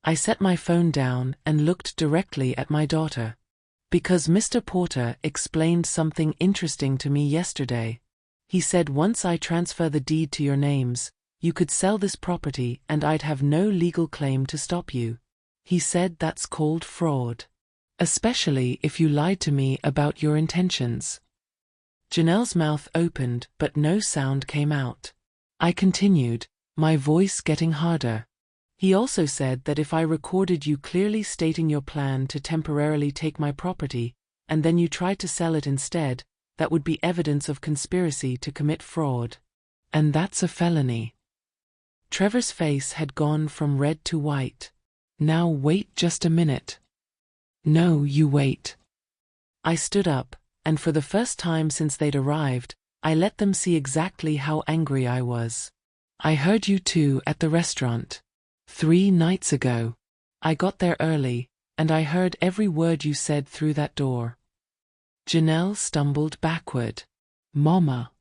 I set my phone down and looked directly at my daughter. Because Mr. Porter explained something interesting to me yesterday. He said once I transfer the deed to your names, you could sell this property and I'd have no legal claim to stop you. He said that's called fraud. Especially if you lied to me about your intentions. Janelle's mouth opened but no sound came out. I continued, my voice getting harder. He also said that if I recorded you clearly stating your plan to temporarily take my property, and then you tried to sell it instead, that would be evidence of conspiracy to commit fraud. And that's a felony. Trevor's face had gone from red to white. Now wait just a minute. No, you wait. I stood up, and for the first time since they'd arrived, I let them see exactly how angry I was. I heard you two at the restaurant. 3 nights ago. I got there early, and I heard every word you said through that door. Janelle stumbled backward. Mama.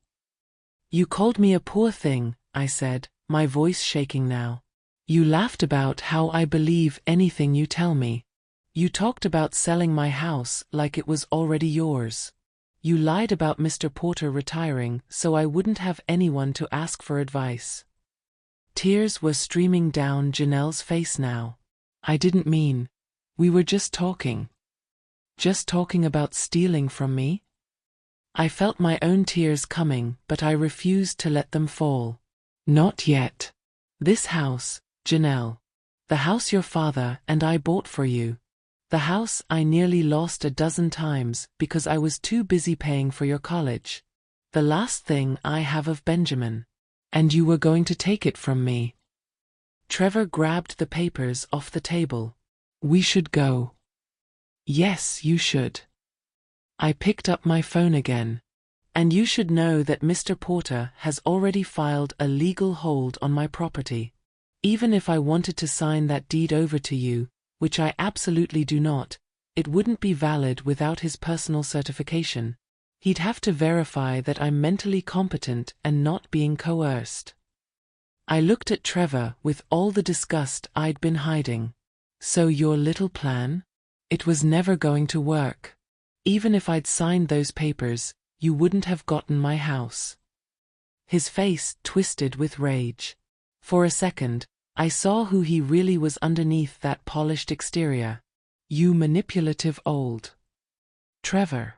You called me a poor thing, I said, my voice shaking now. You laughed about how I believe anything you tell me. You talked about selling my house like it was already yours. You lied about Mr. Porter retiring so I wouldn't have anyone to ask for advice. Tears were streaming down Janelle's face now. I didn't mean. We were just talking. Just talking about stealing from me? I felt my own tears coming, but I refused to let them fall. Not yet. This house, Janelle. The house your father and I bought for you. The house I nearly lost a dozen times because I was too busy paying for your college. The last thing I have of Benjamin. And you were going to take it from me. Trevor grabbed the papers off the table. We should go. Yes, you should. I picked up my phone again. And you should know that Mr. Porter has already filed a legal hold on my property. Even if I wanted to sign that deed over to you, which I absolutely do not, it wouldn't be valid without his personal certification. He'd have to verify that I'm mentally competent and not being coerced. I looked at Trevor with all the disgust I'd been hiding. So your little plan? It was never going to work. Even if I'd signed those papers, you wouldn't have gotten my house. His face twisted with rage. For a second, I saw who he really was underneath that polished exterior. You manipulative old. Trevor.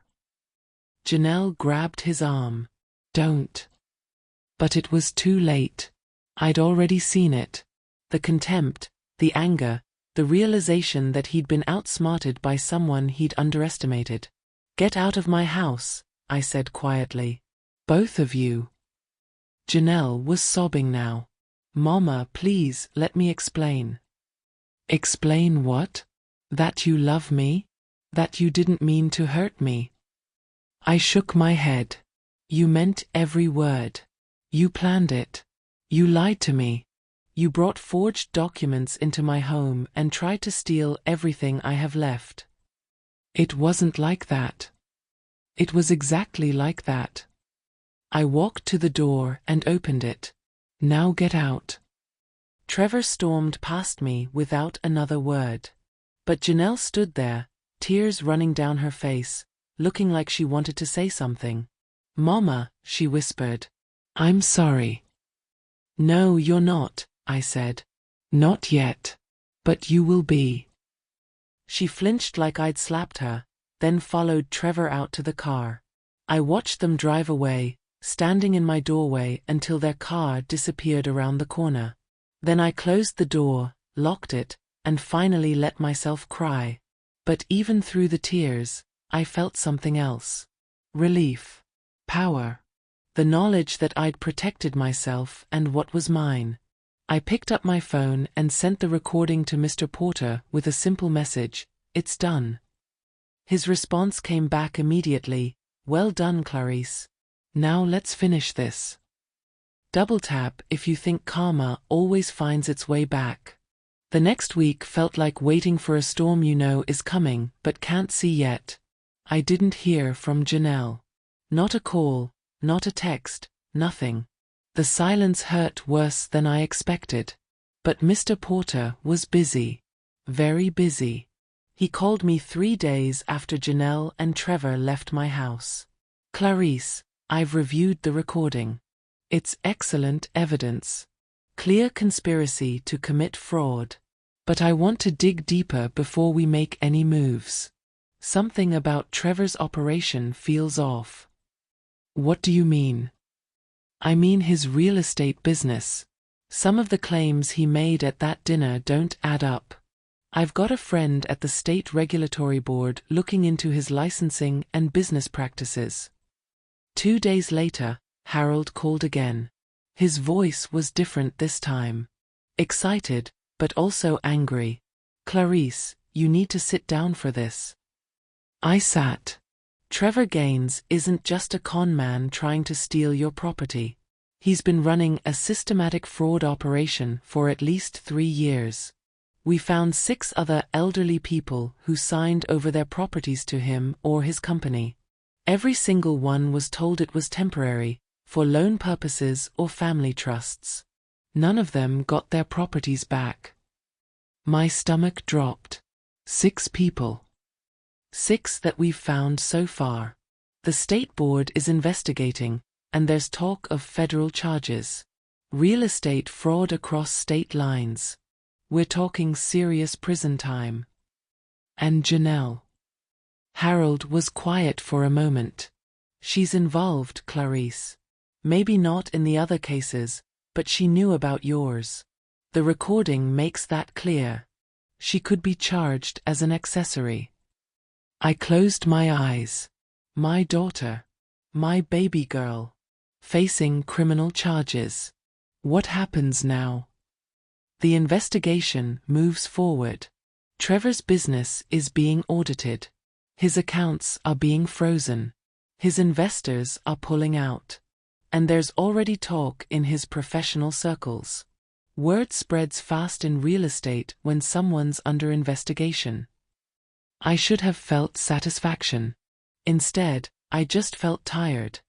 Janelle grabbed his arm. Don't. But it was too late. I'd already seen it. The contempt, the anger, the realization that he'd been outsmarted by someone he'd underestimated. Get out of my house, I said quietly. Both of you. Janelle was sobbing now. Mama, please, let me explain. Explain what? That you love me? That you didn't mean to hurt me? I shook my head. You meant every word. You planned it. You lied to me. You brought forged documents into my home and tried to steal everything I have left. It wasn't like that. It was exactly like that. I walked to the door and opened it. Now get out. Trevor stormed past me without another word. But Janelle stood there, tears running down her face, looking like she wanted to say something. Mama, she whispered. I'm sorry. No, you're not, I said. Not yet. But you will be. She flinched like I'd slapped her, then followed Trevor out to the car. I watched them drive away, standing in my doorway until their car disappeared around the corner. Then I closed the door, locked it, and finally let myself cry. But even through the tears, I felt something else. Relief. Power. The knowledge that I'd protected myself and what was mine. I picked up my phone and sent the recording to Mr. Porter with a simple message, "It's done." His response came back immediately, "Well done, Clarice. Now let's finish this." Double tap if you think karma always finds its way back. The next week felt like waiting for a storm you know is coming but can't see yet. I didn't hear from Janelle. Not a call, not a text, nothing. The silence hurt worse than I expected. But Mr. Porter was busy. Very busy. He called me 3 days after Janelle and Trevor left my house. Clarice, I've reviewed the recording. It's excellent evidence. Clear conspiracy to commit fraud. But I want to dig deeper before we make any moves. Something about Trevor's operation feels off. What do you mean? I mean his real estate business. Some of the claims he made at that dinner don't add up. I've got a friend at the State Regulatory Board looking into his licensing and business practices. 2 days later, Harold called again. His voice was different this time. Excited, but also angry. Clarice, you need to sit down for this. I sat. Trevor Gaines isn't just a con man trying to steal your property. He's been running a systematic fraud operation for at least 3 years. We found 6 other elderly people who signed over their properties to him or his company. Every single one was told it was temporary, for loan purposes or family trusts. None of them got their properties back. My stomach dropped. 6 people. 6 that we've found so far. The state board is investigating, and there's talk of federal charges. Real estate fraud across state lines. We're talking serious prison time. And Janelle. Harold was quiet for a moment. She's involved, Clarice. Maybe not in the other cases, but she knew about yours. The recording makes that clear. She could be charged as an accessory. I closed my eyes. My daughter. My baby girl. Facing criminal charges. What happens now? The investigation moves forward. Trevor's business is being audited. His accounts are being frozen. His investors are pulling out. And there's already talk in his professional circles. Word spreads fast in real estate when someone's under investigation. I should have felt satisfaction. Instead, I just felt tired.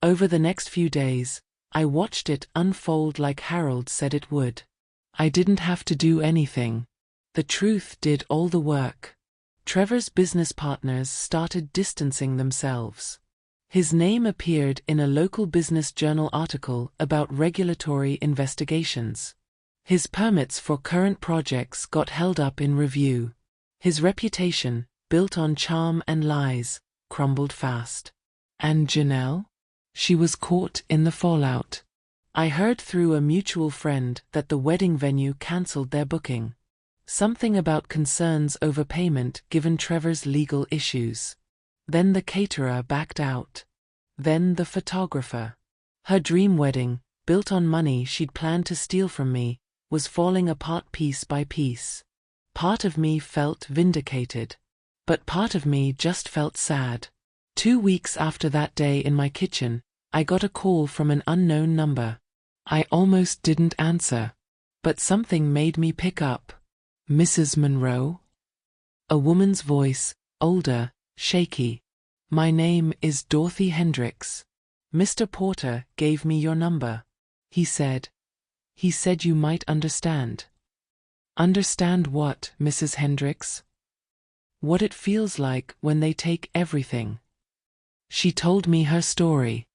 Over the next few days, I watched it unfold like Harold said it would. I didn't have to do anything. The truth did all the work. Trevor's business partners started distancing themselves. His name appeared in a local business journal article about regulatory investigations. His permits for current projects got held up in review. His reputation, built on charm and lies, crumbled fast. And Janelle? She was caught in the fallout. I heard through a mutual friend that the wedding venue cancelled their booking. Something about concerns over payment given Trevor's legal issues. Then the caterer backed out. Then the photographer. Her dream wedding, built on money she'd planned to steal from me, was falling apart piece by piece. Part of me felt vindicated. But part of me just felt sad. 2 weeks after that day in my kitchen, I got a call from an unknown number. I almost didn't answer. But something made me pick up. Mrs. Monroe? A woman's voice, older, shaky. My name is Dorothy Hendricks. Mr. Porter gave me your number. He said. He said you might understand. Understand what, Mrs. Hendricks? What it feels like when they take everything. She told me her story.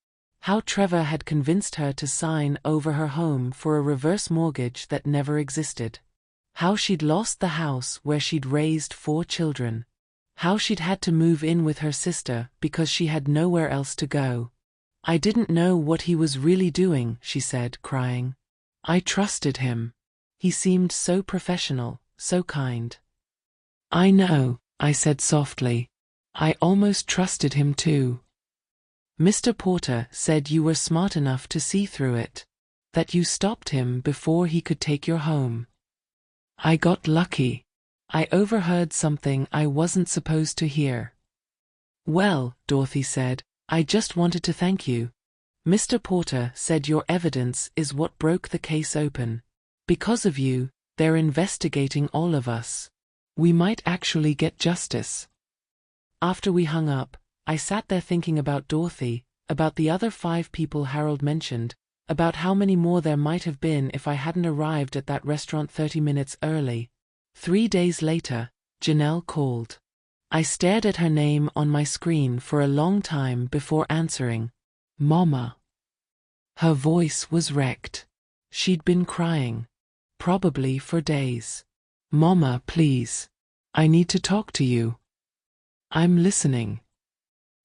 How Trevor had convinced her to sign over her home for a reverse mortgage that never existed. How she'd lost the house where she'd raised 4 children. How she'd had to move in with her sister because she had nowhere else to go. I didn't know what he was really doing, she said, crying. I trusted him. He seemed so professional, so kind. I know, I said softly. I almost trusted him too. Mr. Porter said you were smart enough to see through it. That you stopped him before he could take your home. I got lucky. I overheard something I wasn't supposed to hear. Well, Dorothy said, I just wanted to thank you. Mr. Porter said your evidence is what broke the case open. Because of you, they're investigating all of us. We might actually get justice. After we hung up, I sat there thinking about Dorothy, about the other 5 people Harold mentioned, about how many more there might have been if I hadn't arrived at that restaurant 30 minutes early. 3 days later, Janelle called. I stared at her name on my screen for a long time before answering. Mama. Her voice was wrecked. She'd been crying. Probably for days. Mama, please. I need to talk to you. I'm listening.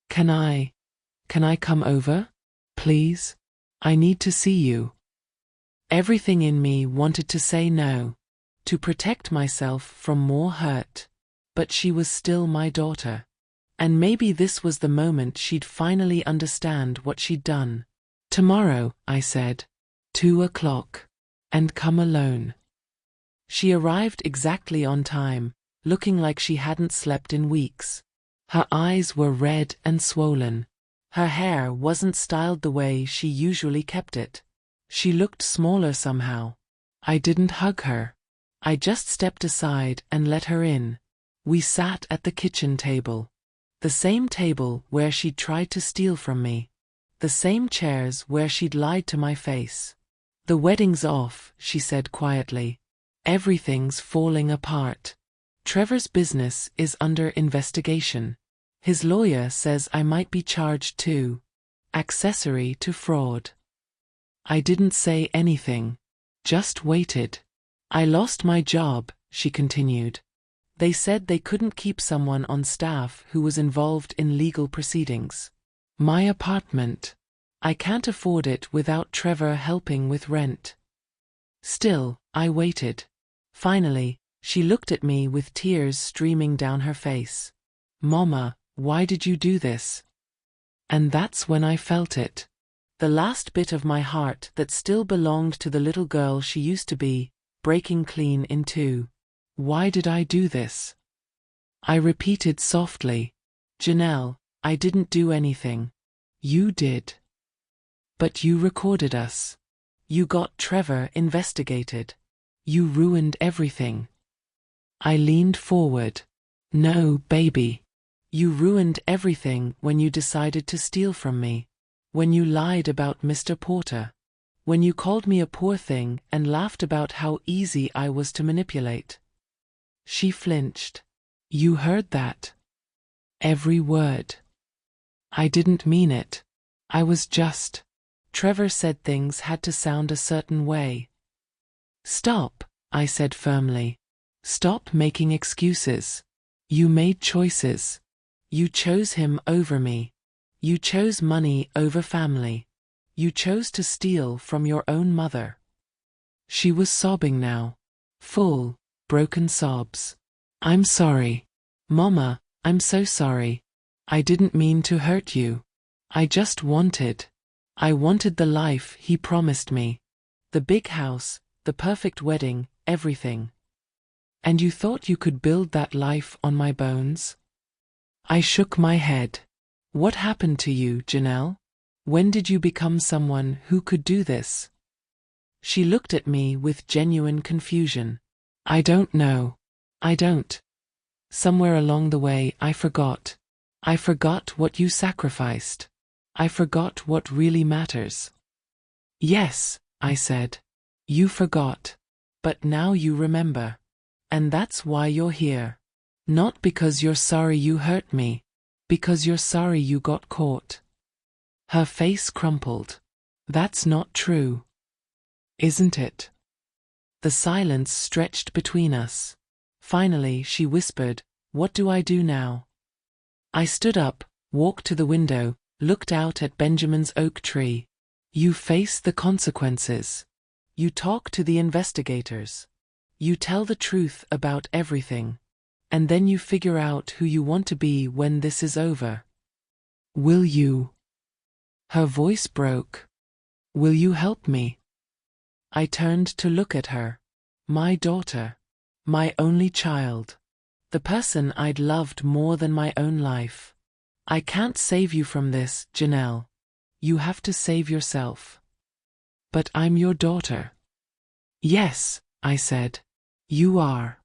Can I come over? Please? I need to see you. Everything in me wanted to say no. To protect myself from more hurt. But she was still my daughter. And maybe this was the moment she'd finally understand what she'd done. Tomorrow, I said. 2 o'clock. And come alone. She arrived exactly on time, looking like she hadn't slept in weeks. Her eyes were red and swollen. Her hair wasn't styled the way she usually kept it. She looked smaller somehow. I didn't hug her. I just stepped aside and let her in. We sat at the kitchen table. The same table where she'd tried to steal from me. The same chairs where she'd lied to my face. The wedding's off, she said quietly. Everything's falling apart. Trevor's business is under investigation. His lawyer says I might be charged too. Accessory to fraud. I didn't say anything. Just waited. I lost my job, she continued. They said they couldn't keep someone on staff who was involved in legal proceedings. My apartment. I can't afford it without Trevor helping with rent. Still, I waited. Finally, she looked at me with tears streaming down her face. Mama, why did you do this? And that's when I felt it. The last bit of my heart that still belonged to the little girl she used to be, breaking clean in two. Why did I do this? I repeated softly. Janelle, I didn't do anything. You did. But you recorded us. You got Trevor investigated. You ruined everything. I leaned forward. No, baby. You ruined everything when you decided to steal from me. When you lied about Mr. Porter. When you called me a poor thing and laughed about how easy I was to manipulate. She flinched. You heard that? Every word. I didn't mean it. I was just. Trevor said things had to sound a certain way. Stop, I said firmly. Stop making excuses. You made choices. You chose him over me. You chose money over family. You chose to steal from your own mother. She was sobbing now. Full, broken sobs. I'm sorry. Mama, I'm so sorry. I didn't mean to hurt you. I just wanted. I wanted the life he promised me. The big house, the perfect wedding, everything. And you thought you could build that life on my bones? I shook my head. What happened to you, Janelle? When did you become someone who could do this? She looked at me with genuine confusion. I don't know. I don't. Somewhere along the way I forgot. I forgot what you sacrificed. I forgot what really matters. Yes, I said. You forgot. But now you remember. And that's why you're here. Not because you're sorry you hurt me. Because you're sorry you got caught. Her face crumpled. That's not true. Isn't it? The silence stretched between us. Finally she whispered, What do I do now? I stood up, walked to the window, looked out at Benjamin's oak tree. You face the consequences. You talk to the investigators. You tell the truth about everything. And then you figure out who you want to be when this is over. Will you? Her voice broke. Will you help me? I turned to look at her. My daughter. My only child. The person I'd loved more than my own life. I can't save you from this, Janelle. You have to save yourself. But I'm your daughter. Yes, I said. You are.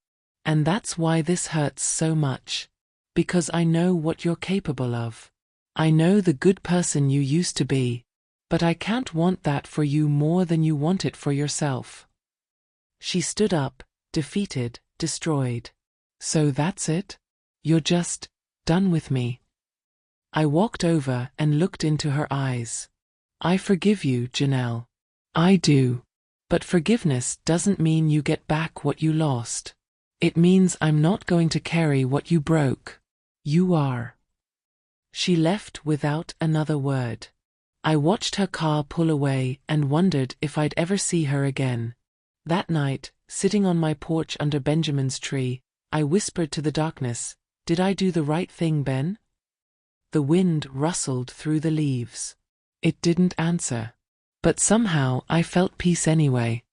And that's why this hurts so much. Because I know what you're capable of. I know the good person you used to be. But I can't want that for you more than you want it for yourself. She stood up, defeated, destroyed. So that's it? You're just done with me? I walked over and looked into her eyes. I forgive you, Janelle. I do. But forgiveness doesn't mean you get back what you lost. It means I'm not going to carry what you broke. You are. She left without another word. I watched her car pull away and wondered if I'd ever see her again. That night, sitting on my porch under Benjamin's tree, I whispered to the darkness, Did I do the right thing, Ben? The wind rustled through the leaves. It didn't answer. But somehow I felt peace anyway.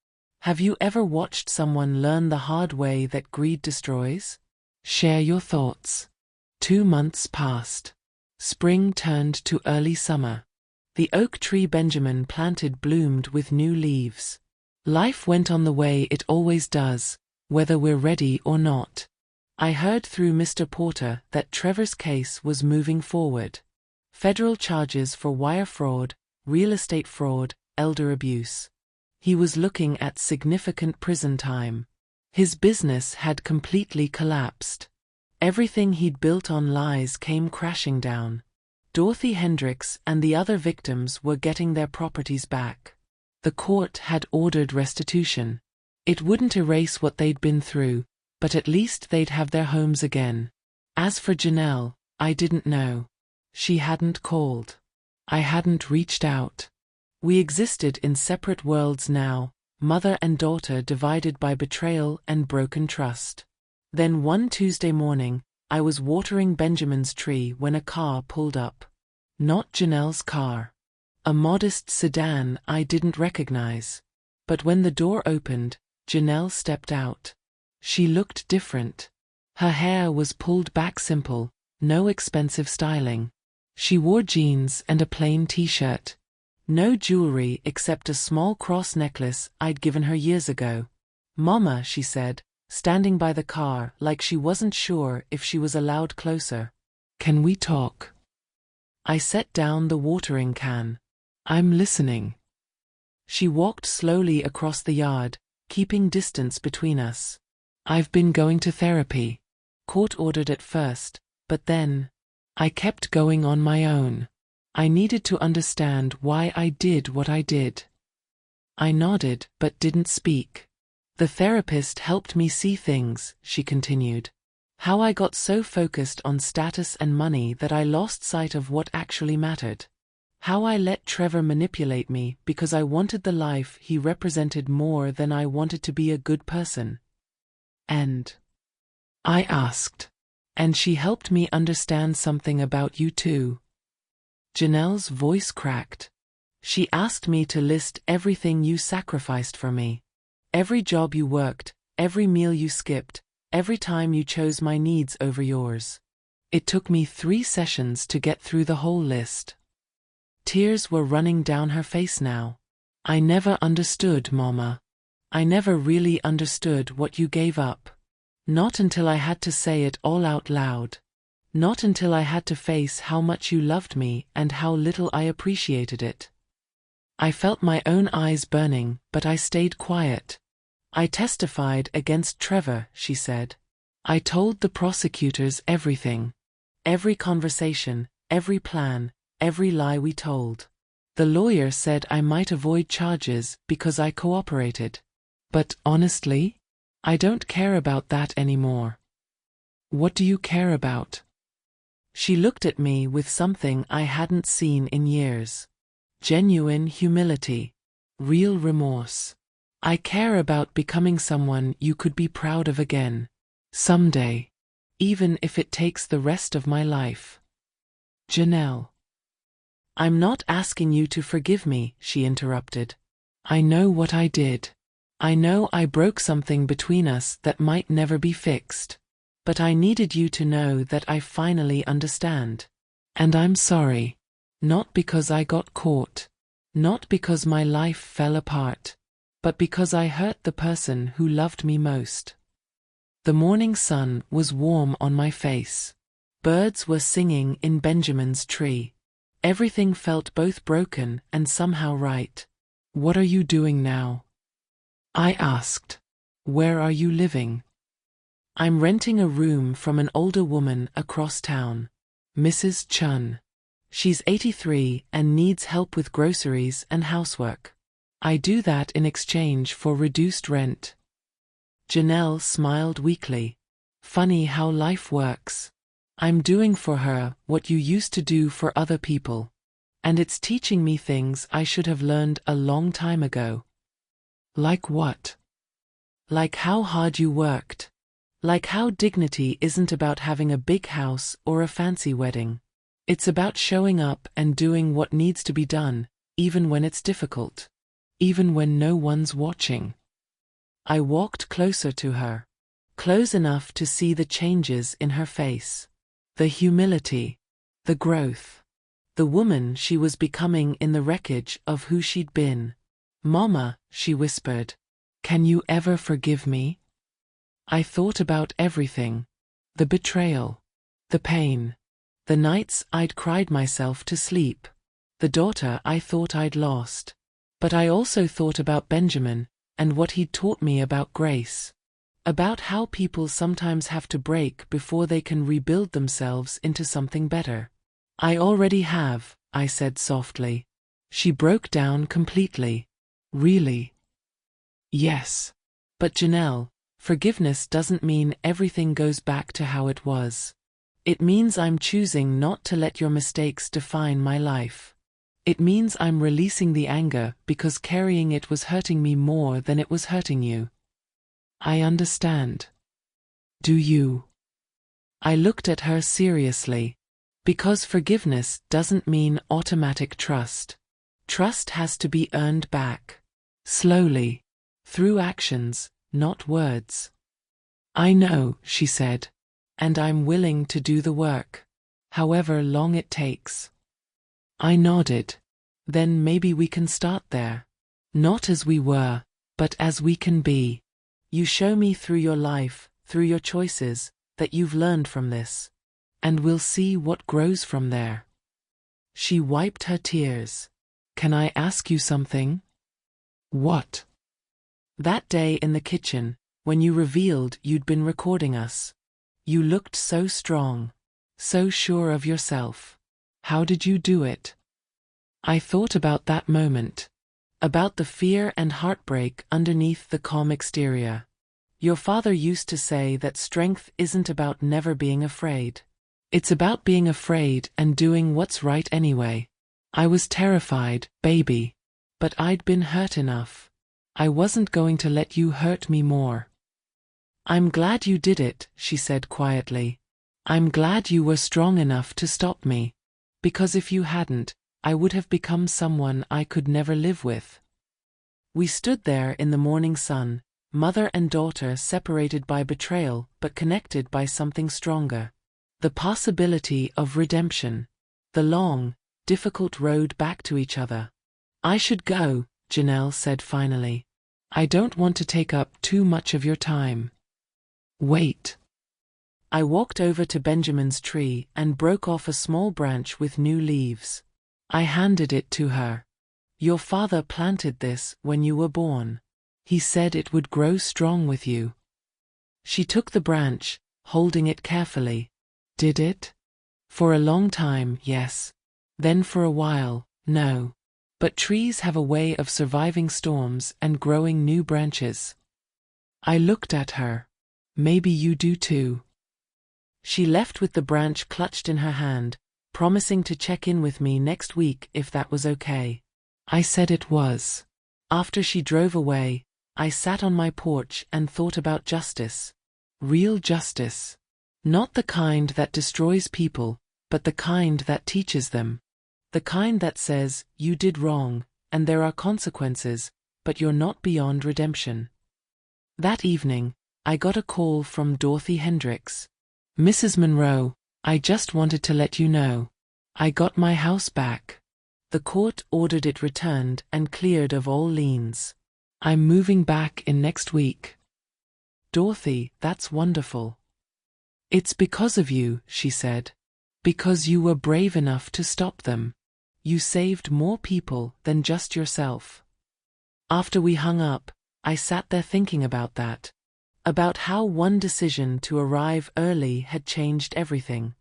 Have you ever watched someone learn the hard way that greed destroys? Share your thoughts. 2 months passed. Spring turned to early summer. The oak tree Benjamin planted bloomed with new leaves. Life went on the way it always does, whether we're ready or not. I heard through Mr. Porter that Trevor's case was moving forward. Federal charges for wire fraud, real estate fraud, elder abuse. He was looking at significant prison time. His business had completely collapsed. Everything he'd built on lies came crashing down. Dorothy Hendricks and the other victims were getting their properties back. The court had ordered restitution. It wouldn't erase what they'd been through, but at least they'd have their homes again. As for Janelle, I didn't know. She hadn't called. I hadn't reached out. We existed in separate worlds now, mother and daughter divided by betrayal and broken trust. Then one Tuesday morning, I was watering Benjamin's tree when a car pulled up. Not Janelle's car. A modest sedan I didn't recognize. But when the door opened, Janelle stepped out. She looked different. Her hair was pulled back simple, no expensive styling. She wore jeans and a plain t-shirt. No jewelry except a small cross necklace I'd given her years ago. "Mama," she said, standing by the car like she wasn't sure if she was allowed closer. "Can we talk?" I set down the watering can. "I'm listening." She walked slowly across the yard, keeping distance between us. "I've been going to therapy. Court-ordered at first, but then I kept going on my own. I needed to understand why I did what I did." I nodded but didn't speak. "The therapist helped me see things," she continued. "How I got so focused on status and money that I lost sight of what actually mattered. How I let Trevor manipulate me because I wanted the life he represented more than I wanted to be a good person." "And?" I asked. "And she helped me understand something about you too." Janelle's voice cracked. "She asked me to list everything you sacrificed for me. Every job you worked, every meal you skipped, every time you chose my needs over yours. It took me 3 sessions to get through the whole list." Tears were running down her face now. "I never understood, Mama. I never really understood what you gave up. Not until I had to say it all out loud. Not until I had to face how much you loved me and how little I appreciated it. I felt my own eyes burning, but I stayed quiet. I testified against Trevor," she said. "I told the prosecutors everything. Every conversation, every plan, every lie we told. The lawyer said I might avoid charges because I cooperated. But honestly, I don't care about that anymore." "What do you care about?" She looked at me with something I hadn't seen in years. Genuine humility. Real remorse. "I care about becoming someone you could be proud of again. Someday. Even if it takes the rest of my life." "Janelle." "I'm not asking you to forgive me," she interrupted. "I know what I did. I know I broke something between us that might never be fixed. But I needed you to know that I finally understand. And I'm sorry. Not because I got caught. Not because my life fell apart. But because I hurt the person who loved me most." The morning sun was warm on my face. Birds were singing in Benjamin's tree. Everything felt both broken and somehow right. "What are you doing now?" I asked. "Where are you living?" "I'm renting a room from an older woman across town. Mrs. Chun. She's 83 and needs help with groceries and housework. I do that in exchange for reduced rent." Janelle smiled weakly. "Funny how life works. I'm doing for her what you used to do for other people. And it's teaching me things I should have learned a long time ago." "Like what?" "Like how hard you worked. Like how dignity isn't about having a big house or a fancy wedding. It's about showing up and doing what needs to be done, even when it's difficult. Even when no one's watching." I walked closer to her. Close enough to see the changes in her face. The humility. The growth. The woman she was becoming in the wreckage of who she'd been. "Mama," she whispered. "Can you ever forgive me?" I thought about everything. The betrayal. The pain. The nights I'd cried myself to sleep. The daughter I thought I'd lost. But I also thought about Benjamin, and what he'd taught me about grace. About how people sometimes have to break before they can rebuild themselves into something better. "I already have," I said softly. She broke down completely. Really? Yes. But Janelle, forgiveness doesn't mean everything goes back to how it was. It means I'm choosing not to let your mistakes define my life. It means I'm releasing the anger because carrying it was hurting me more than it was hurting you. I understand. Do you? I looked at her seriously. Because forgiveness doesn't mean automatic trust. Trust has to be earned back. Slowly. Through actions, not words. I know, she said. And I'm willing to do the work. However long it takes. I nodded. Then maybe we can start there. Not as we were, but as we can be. You show me through your life, through your choices, that you've learned from this. And we'll see what grows from there. She wiped her tears. Can I ask you something? What? That day in the kitchen, when you revealed you'd been recording us. You looked so strong. So sure of yourself. How did you do it? I thought about that moment. About the fear and heartbreak underneath the calm exterior. Your father used to say that strength isn't about never being afraid. It's about being afraid and doing what's right anyway. I was terrified, baby. But I'd been hurt enough. I wasn't going to let you hurt me more. I'm glad you did it, she said quietly. I'm glad you were strong enough to stop me. Because if you hadn't, I would have become someone I could never live with. We stood there in the morning sun, mother and daughter separated by betrayal but connected by something stronger. The possibility of redemption. The long, difficult road back to each other. I should go, Janelle said finally. I don't want to take up too much of your time. Wait. I walked over to Benjamin's tree and broke off a small branch with new leaves. I handed it to her. Your father planted this when you were born. He said it would grow strong with you. She took the branch, holding it carefully. Did it? For a long time, yes. Then for a while, no. But trees have a way of surviving storms and growing new branches. I looked at her. Maybe you do too. She left with the branch clutched in her hand, promising to check in with me next week if that was okay. I said it was. After she drove away, I sat on my porch and thought about justice. Real justice. Not the kind that destroys people, but the kind that teaches them. The kind that says, you did wrong, and there are consequences, but you're not beyond redemption. That evening, I got a call from Dorothy Hendricks. Mrs. Monroe, I just wanted to let you know. I got my house back. The court ordered it returned and cleared of all liens. I'm moving back in next week. Dorothy, that's wonderful. It's because of you, she said. Because you were brave enough to stop them. You saved more people than just yourself. After we hung up, I sat there thinking about that. About how one decision to arrive early had changed everything.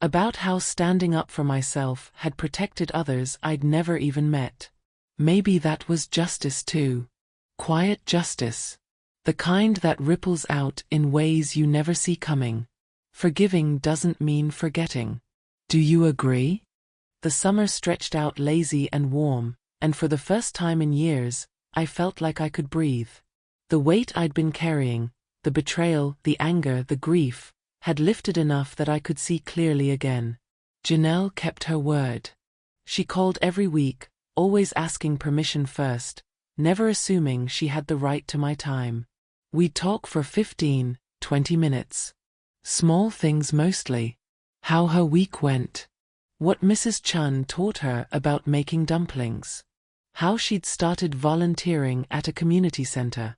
About how standing up for myself had protected others I'd never even met. Maybe that was justice too. Quiet justice. The kind that ripples out in ways you never see coming. Forgiving doesn't mean forgetting. Do you agree? The summer stretched out lazy and warm, and for the first time in years, I felt like I could breathe. The weight I'd been carrying, the betrayal, the anger, the grief, had lifted enough that I could see clearly again. Janelle kept her word. She called every week, always asking permission first, never assuming she had the right to my time. We'd talk for 15, 20 minutes. Small things mostly. How her week went. What Mrs. Chun taught her about making dumplings. How she'd started volunteering at a community center.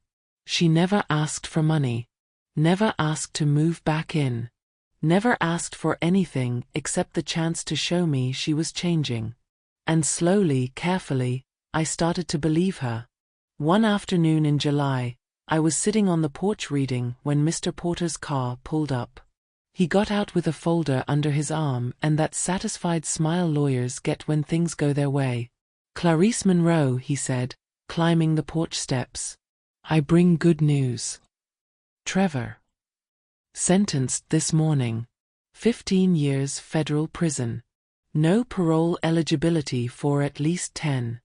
She never asked for money. Never asked to move back in. Never asked for anything except the chance to show me she was changing. And slowly, carefully, I started to believe her. One afternoon in July, I was sitting on the porch reading when Mr. Porter's car pulled up. He got out with a folder under his arm and that satisfied smile lawyers get when things go their way. Clarice Monroe, he said, climbing the porch steps. I bring good news. Trevor. Sentenced this morning. 15 years federal prison. No parole eligibility for at least 10.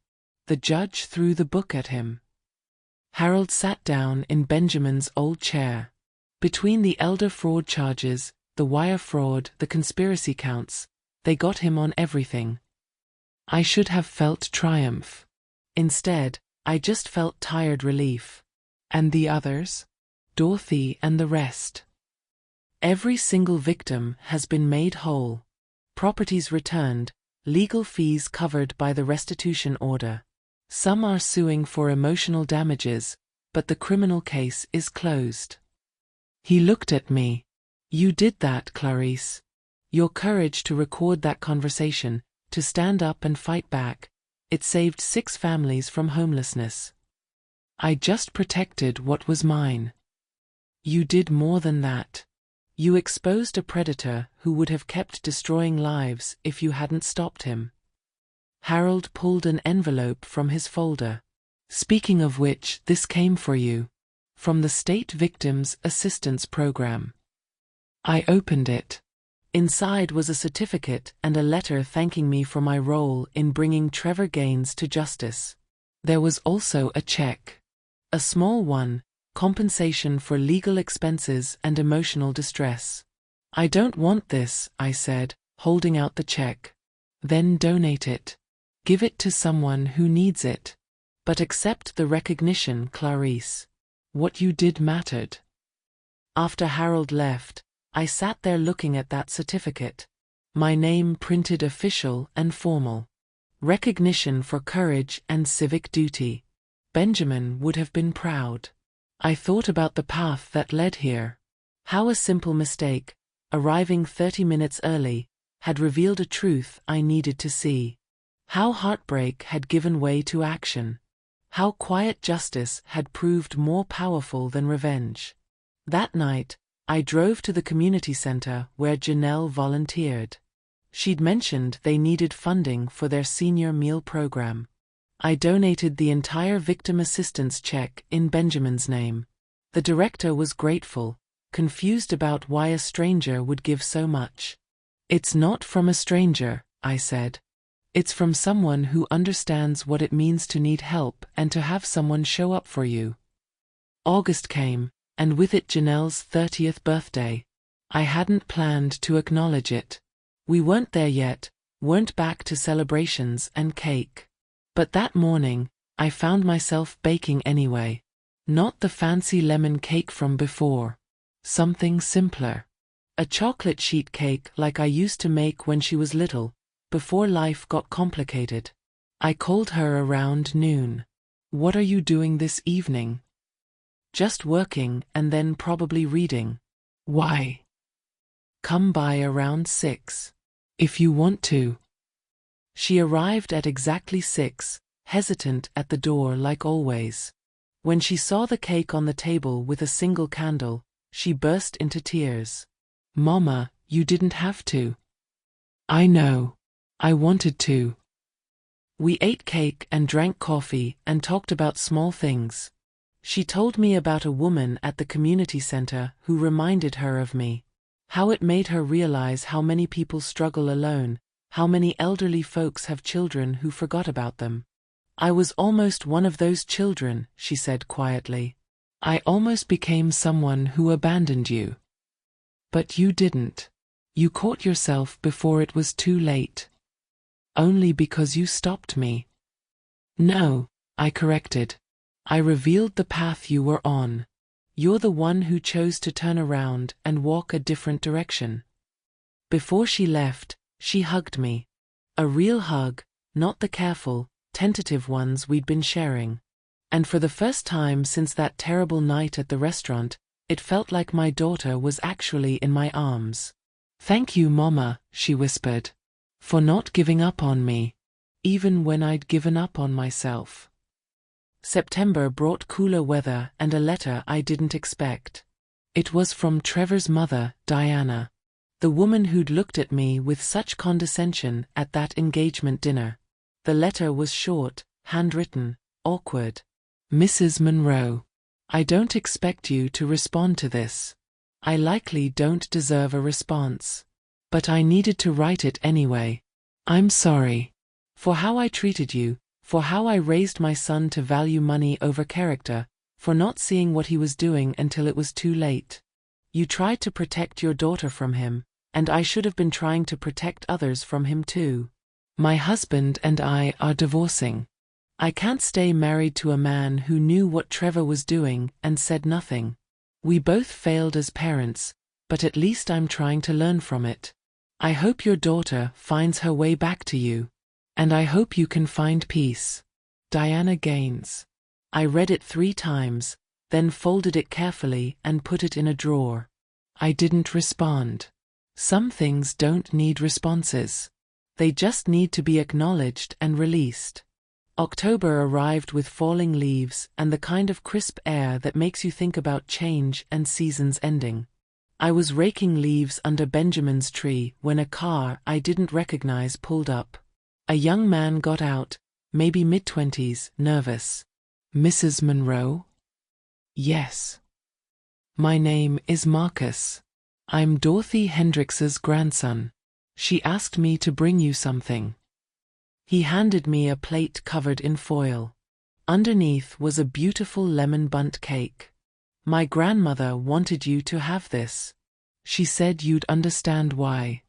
The judge threw the book at him. Harold sat down in Benjamin's old chair. Between the elder fraud charges, the wire fraud, the conspiracy counts, they got him on everything. I should have felt triumph. Instead, I just felt tired relief. And the others? Dorothy and the rest. Every single victim has been made whole. Properties returned, legal fees covered by the restitution order. Some are suing for emotional damages, but the criminal case is closed. He looked at me. You did that, Clarice. Your courage to record that conversation, to stand up and fight back, it saved 6 families from homelessness. I just protected what was mine. You did more than that. You exposed a predator who would have kept destroying lives if you hadn't stopped him. Harold pulled an envelope from his folder. Speaking of which, this came for you. From the State Victims Assistance Program. I opened it. Inside was a certificate and a letter thanking me for my role in bringing Trevor Gaines to justice. There was also a check. A small one, compensation for legal expenses and emotional distress. I don't want this, I said, holding out the check. Then donate it. Give it to someone who needs it. But accept the recognition, Clarice. What you did mattered. After Harold left, I sat there looking at that certificate. My name printed official and formal. Recognition for courage and civic duty. Benjamin would have been proud. I thought about the path that led here. How a simple mistake, arriving 30 minutes early, had revealed a truth I needed to see. How heartbreak had given way to action. How quiet justice had proved more powerful than revenge. That night, I drove to the community center where Janelle volunteered. She'd mentioned they needed funding for their senior meal program. I donated the entire victim assistance check in Benjamin's name. The director was grateful, confused about why a stranger would give so much. It's not from a stranger, I said. It's from someone who understands what it means to need help and to have someone show up for you. August came, and with it Janelle's 30th birthday. I hadn't planned to acknowledge it. We weren't there yet, weren't back to celebrations and cake. But that morning, I found myself baking anyway. Not the fancy lemon cake from before. Something simpler. A chocolate sheet cake like I used to make when she was little, before life got complicated. I called her around noon. What are you doing this evening? Just working and then probably reading. Why? Come by around 6. If you want to. She arrived at exactly 6, hesitant at the door like always. When she saw the cake on the table with a single candle, she burst into tears. Mama, you didn't have to. I know. I wanted to. We ate cake and drank coffee and talked about small things. She told me about a woman at the community center who reminded her of me. How it made her realize how many people struggle alone, how many elderly folks have children who forgot about them. I was almost one of those children, she said quietly. I almost became someone who abandoned you. But you didn't. You caught yourself before it was too late. Only because you stopped me. No, I corrected. I revealed the path you were on. You're the one who chose to turn around and walk a different direction. Before she left, she hugged me. A real hug, not the careful, tentative ones we'd been sharing. And for the first time since that terrible night at the restaurant, it felt like my daughter was actually in my arms. Thank you, Mama, she whispered, for not giving up on me, even when I'd given up on myself. September brought cooler weather and a letter I didn't expect. It was from Trevor's mother, Diana, the woman who'd looked at me with such condescension at that engagement dinner. The letter was short, handwritten, awkward. Mrs. Monroe. I don't expect you to respond to this. I likely don't deserve a response. But I needed to write it anyway. I'm sorry. For how I treated you, for how I raised my son to value money over character, for not seeing what he was doing until it was too late. You tried to protect your daughter from him, and I should have been trying to protect others from him too. My husband and I are divorcing. I can't stay married to a man who knew what Trevor was doing and said nothing. We both failed as parents, but at least I'm trying to learn from it. I hope your daughter finds her way back to you. And I hope you can find peace. Diana Gaines. I read it 3 times, then folded it carefully and put it in a drawer. I didn't respond. Some things don't need responses. They just need to be acknowledged and released. October arrived with falling leaves and the kind of crisp air that makes you think about change and seasons ending. I was raking leaves under Benjamin's tree when a car I didn't recognize pulled up. A young man got out, maybe mid-20s, nervous. Mrs. Monroe? Yes. My name is Marcus. I'm Dorothy Hendricks's grandson. She asked me to bring you something. He handed me a plate covered in foil. Underneath was a beautiful lemon bundt cake. My grandmother wanted you to have this. She said you'd understand why.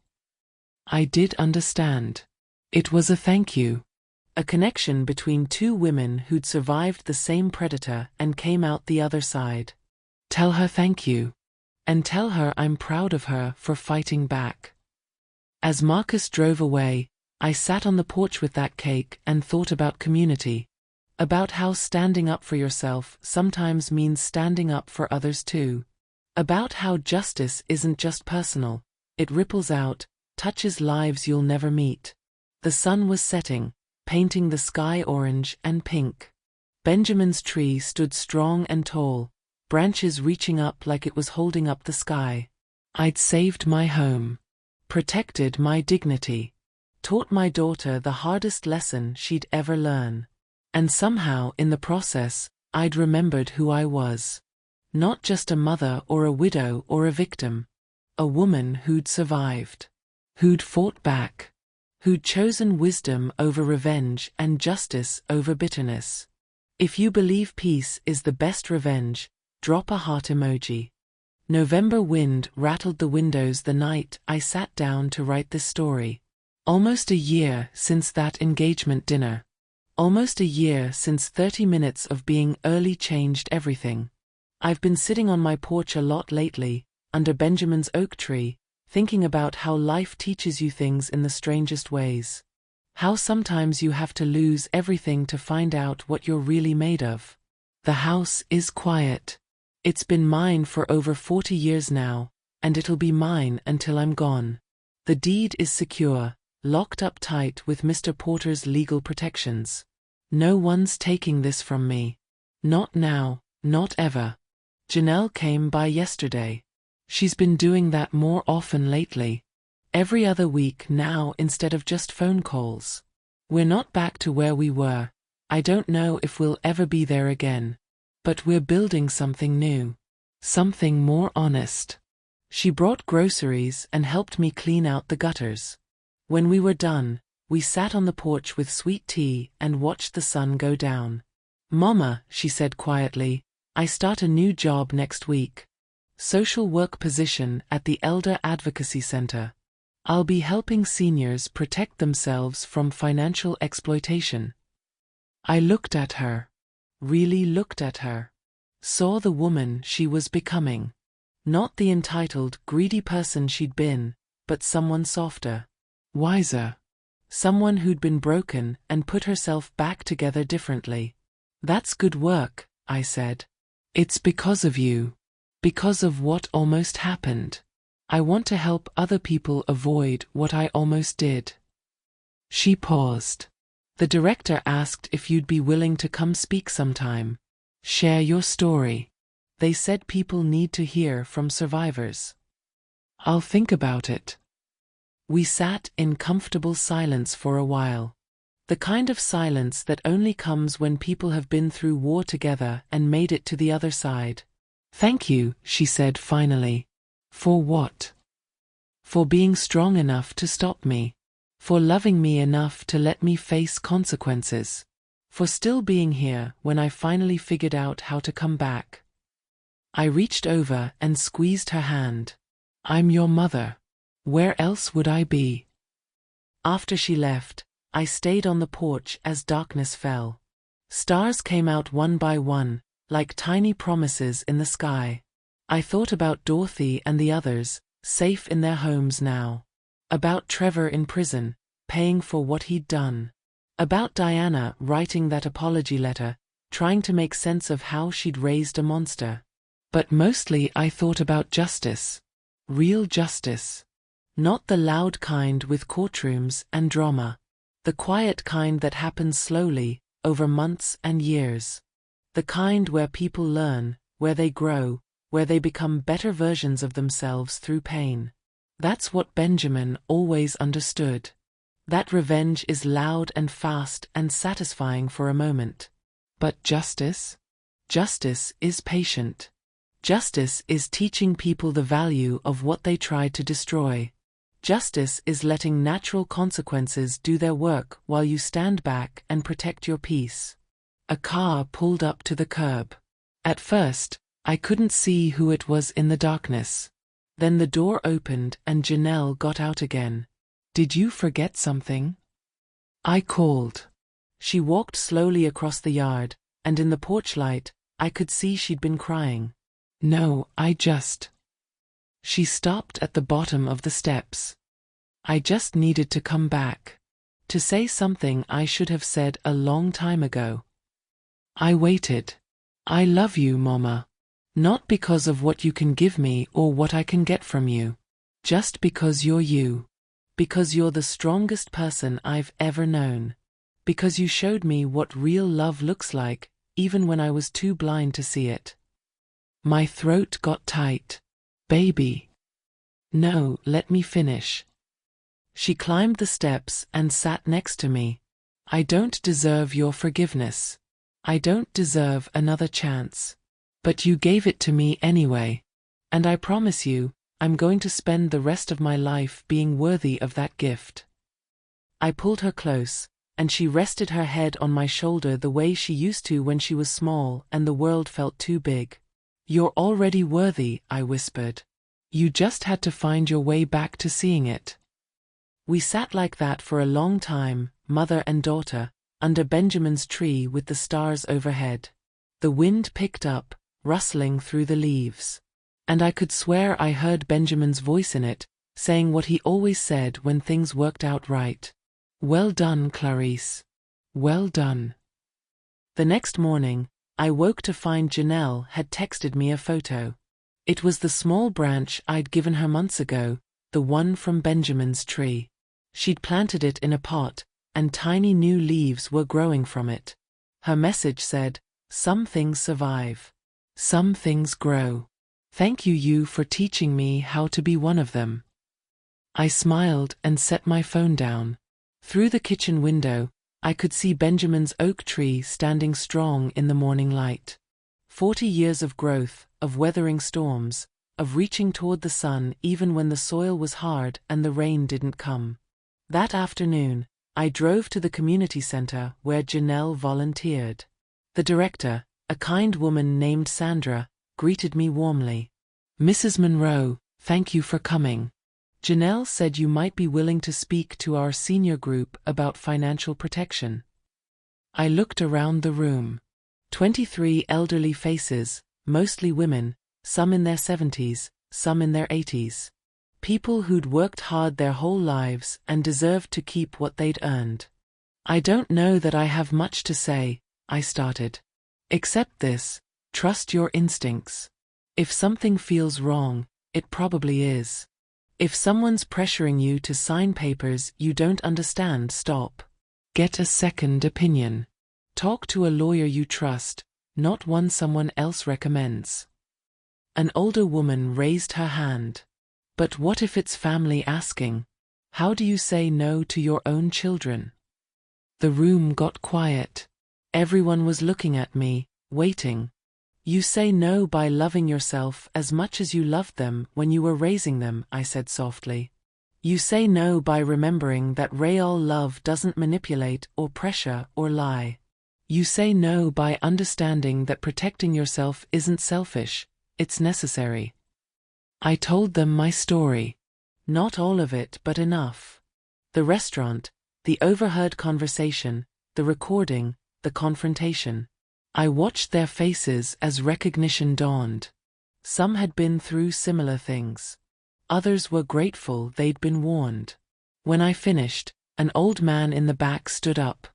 I did understand. It was a thank you. A connection between 2 women who'd survived the same predator and came out the other side. Tell her thank you. And tell her I'm proud of her for fighting back. As Marcus drove away, I sat on the porch with that cake and thought about community. About how standing up for yourself sometimes means standing up for others too. About how justice isn't just personal, it ripples out, touches lives you'll never meet. The sun was setting, painting the sky orange and pink. Benjamin's tree stood strong and tall, branches reaching up like it was holding up the sky. I'd saved my home, protected my dignity, taught my daughter the hardest lesson she'd ever learn. And somehow, in the process, I'd remembered who I was. Not just a mother or a widow or a victim. A woman who'd survived. Who'd fought back. Who'd chosen wisdom over revenge and justice over bitterness. If you believe peace is the best revenge, drop a heart emoji. November wind rattled the windows the night I sat down to write this story. Almost a year since that engagement dinner. Almost a year since 30 minutes of being early changed everything. I've been sitting on my porch a lot lately, under Benjamin's oak tree, thinking about how life teaches you things in the strangest ways. How sometimes you have to lose everything to find out what you're really made of. The house is quiet. It's been mine for over 40 years now, and it'll be mine until I'm gone. The deed is secure, locked up tight with Mr. Porter's legal protections. No one's taking this from me. Not now, not ever. Janelle came by yesterday. She's been doing that more often lately. Every other week now instead of just phone calls. We're not back to where we were. I don't know if we'll ever be there again. But we're building something new. Something more honest. She brought groceries and helped me clean out the gutters. When we were done, we sat on the porch with sweet tea and watched the sun go down. Mama, she said quietly, I start a new job next week. Social work position at the Elder Advocacy Center. I'll be helping seniors protect themselves from financial exploitation. I looked at her. Really looked at her. Saw the woman she was becoming. Not the entitled, greedy person she'd been, but someone softer. Wiser. Someone who'd been broken and put herself back together differently. That's good work, I said. It's because of you. Because of what almost happened. I want to help other people avoid what I almost did. She paused. The director asked if you'd be willing to come speak sometime. Share your story. They said people need to hear from survivors. I'll think about it. We sat in comfortable silence for a while. The kind of silence that only comes when people have been through war together and made it to the other side. "Thank you," she said finally. "For what?" "For being strong enough to stop me. For loving me enough to let me face consequences. For still being here when I finally figured out how to come back." I reached over and squeezed her hand. "I'm your mother. Where else would I be?" After she left, I stayed on the porch as darkness fell. Stars came out one by one, like tiny promises in the sky. I thought about Dorothy and the others, safe in their homes now. About Trevor in prison, paying for what he'd done. About Diana writing that apology letter, trying to make sense of how she'd raised a monster. But mostly I thought about justice. Real justice. Not the loud kind with courtrooms and drama. The quiet kind that happens slowly, over months and years. The kind where people learn, where they grow, where they become better versions of themselves through pain. That's what Benjamin always understood. That revenge is loud and fast and satisfying for a moment. But justice? Justice is patient. Justice is teaching people the value of what they tried to destroy. Justice is letting natural consequences do their work while you stand back and protect your peace. A car pulled up to the curb. At first, I couldn't see who it was in the darkness. Then the door opened and Janelle got out again. "Did you forget something?" I called. She walked slowly across the yard, and in the porch light, I could see she'd been crying. "No, She stopped at the bottom of the steps. "I just needed to come back. To say something I should have said a long time ago. I waited. I love you, Mama. Not because of what you can give me or what I can get from you. Just because you're you. Because you're the strongest person I've ever known. Because you showed me what real love looks like, even when I was too blind to see it." My throat got tight. "Baby." "No, let me finish." She climbed the steps and sat next to me. "I don't deserve your forgiveness. I don't deserve another chance. But you gave it to me anyway. And I promise you, I'm going to spend the rest of my life being worthy of that gift." I pulled her close, and she rested her head on my shoulder the way she used to when she was small and the world felt too big. "You're already worthy," I whispered. "You just had to find your way back to seeing it." We sat like that for a long time, mother and daughter, under Benjamin's tree with the stars overhead. The wind picked up, rustling through the leaves. And I could swear I heard Benjamin's voice in it, saying what he always said when things worked out right. "Well done, Clarice. Well done." The next morning, I woke to find Janelle had texted me a photo. It was the small branch I'd given her months ago, the one from Benjamin's tree. She'd planted it in a pot, and tiny new leaves were growing from it. Her message said, "Some things survive. Some things grow. Thank you for teaching me how to be one of them." I smiled and set my phone down. Through the kitchen window, I could see Benjamin's oak tree standing strong in the morning light. 40 years of growth, of weathering storms, of reaching toward the sun even when the soil was hard and the rain didn't come. That afternoon, I drove to the community center where Janelle volunteered. The director, a kind woman named Sandra, greeted me warmly. "Mrs. Monroe, thank you for coming. Janelle said you might be willing to speak to our senior group about financial protection." I looked around the room. 23 elderly faces, mostly women, some in their 70s, some in their 80s. People who'd worked hard their whole lives and deserved to keep what they'd earned. "I don't know that I have much to say," I started. "Except this, trust your instincts. If something feels wrong, it probably is. If someone's pressuring you to sign papers you don't understand, stop. Get a second opinion. Talk to a lawyer you trust, not one someone else recommends." An older woman raised her hand. "But what if it's family asking? How do you say no to your own children?" The room got quiet. Everyone was looking at me, waiting. You say no by loving yourself as much as you loved them when you were raising them, I said softly. You say no by remembering that real love doesn't manipulate or pressure or lie. You say no by understanding that protecting yourself isn't selfish, it's necessary. I told them my story. Not all of it, but enough. The restaurant, the overheard conversation, the recording, the confrontation. I watched their faces as recognition dawned. Some had been through similar things. Others were grateful they'd been warned. When I finished, an old man in the back stood up.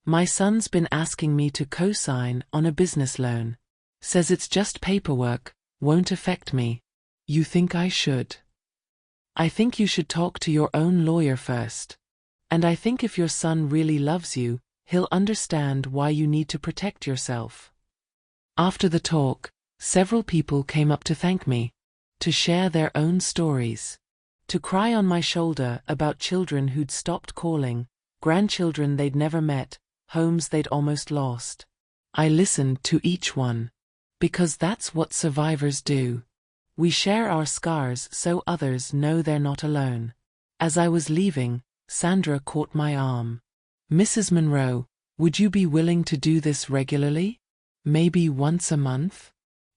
My son's been asking me to co-sign on a business loan. Says it's just paperwork, won't affect me. You think I should? I think you should talk to your own lawyer first. And I think if your son really loves you, he'll understand why you need to protect yourself. After the talk, several people came up to thank me, to share their own stories, to cry on my shoulder about children who'd stopped calling, grandchildren they'd never met, homes they'd almost lost. I listened to each one. Because that's what survivors do. We share our scars so others know they're not alone. As I was leaving, Sandra caught my arm. Mrs. Monroe, would you be willing to do this regularly? Maybe once a month?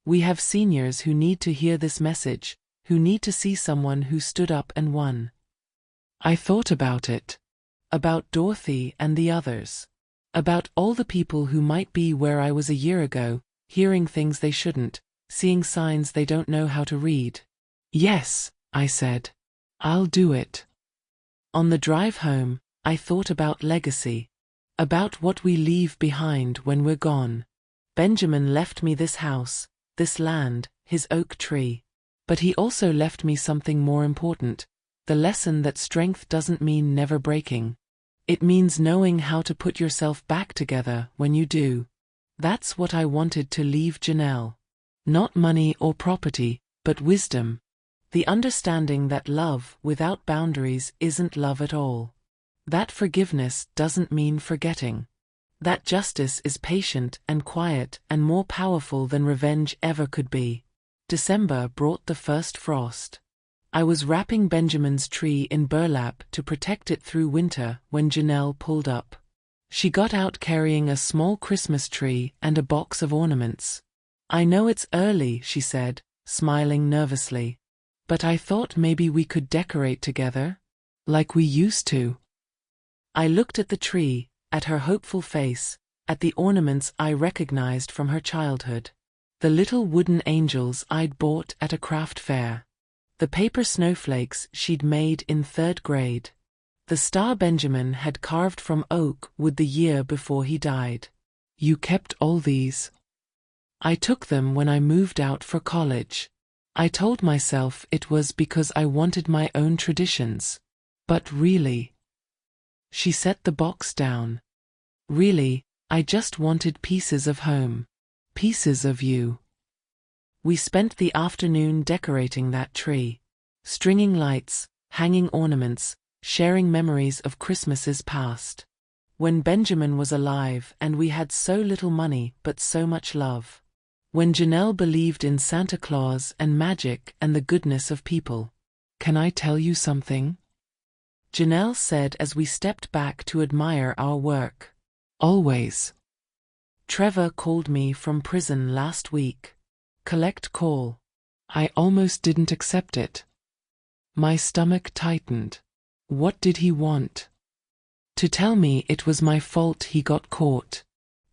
We have seniors who need to hear this message, who need to see someone who stood up and won. I thought about it. About Dorothy and the others. About all the people who might be where I was a year ago, hearing things they shouldn't, seeing signs they don't know how to read. Yes, I said. I'll do it. On the drive home, I thought about legacy. About what we leave behind when we're gone. Benjamin left me this house, this land, his oak tree. But he also left me something more important, the lesson that strength doesn't mean never breaking. It means knowing how to put yourself back together when you do. That's what I wanted to leave Janelle. Not money or property, but wisdom. The understanding that love without boundaries isn't love at all. That forgiveness doesn't mean forgetting. That justice is patient and quiet and more powerful than revenge ever could be. December brought the first frost. I was wrapping Benjamin's tree in burlap to protect it through winter when Janelle pulled up. She got out carrying a small Christmas tree and a box of ornaments. I know it's early, she said, smiling nervously. But I thought maybe we could decorate together, like we used to. I looked at the tree, at her hopeful face, at the ornaments I recognized from her childhood. The little wooden angels I'd bought at a craft fair. The paper snowflakes she'd made in 3rd grade. The star Benjamin had carved from oak wood the year before he died. You kept all these? I took them when I moved out for college. I told myself it was because I wanted my own traditions. But really. She set the box down. Really, I just wanted pieces of home. Pieces of you. We spent the afternoon decorating that tree. Stringing lights, hanging ornaments, sharing memories of Christmases past. When Benjamin was alive and we had so little money but so much love. When Janelle believed in Santa Claus and magic and the goodness of people. Can I tell you something? Janelle said as we stepped back to admire our work. Always. Trevor called me from prison last week. Collect call. I almost didn't accept it. My stomach tightened. What did he want? To tell me it was my fault he got caught.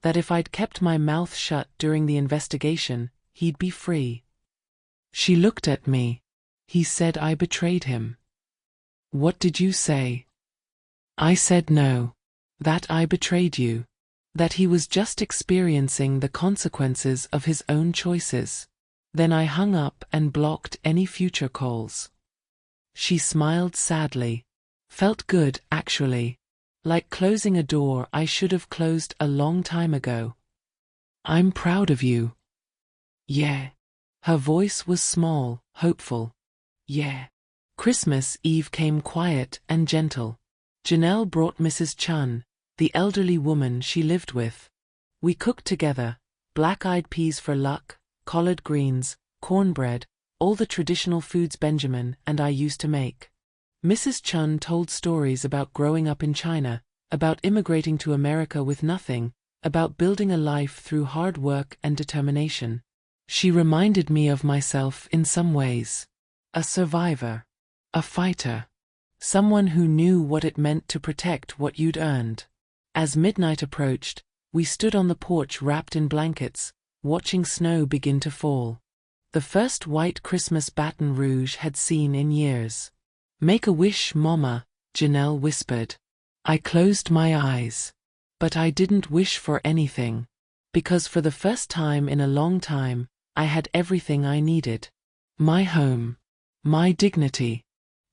That if I'd kept my mouth shut during the investigation, he'd be free. She looked at me. He said I betrayed him. What did you say? I said no. That I betrayed you. That he was just experiencing the consequences of his own choices. Then I hung up and blocked any future calls. She smiled sadly. Felt good, actually. Like closing a door I should have closed a long time ago. I'm proud of you. Yeah. Her voice was small, hopeful. Yeah. Christmas Eve came quiet and gentle. Janelle brought Mrs. Chun, the elderly woman she lived with. We cooked together, black-eyed peas for luck, collard greens, cornbread, all the traditional foods Benjamin and I used to make. Mrs. Chun told stories about growing up in China, about immigrating to America with nothing, about building a life through hard work and determination. She reminded me of myself in some ways. A survivor. A fighter. Someone who knew what it meant to protect what you'd earned. As midnight approached, we stood on the porch wrapped in blankets, watching snow begin to fall. The first white Christmas Baton Rouge had seen in years. "Make a wish, Mama," Janelle whispered. I closed my eyes. But I didn't wish for anything. Because for the first time in a long time, I had everything I needed. My home. My dignity.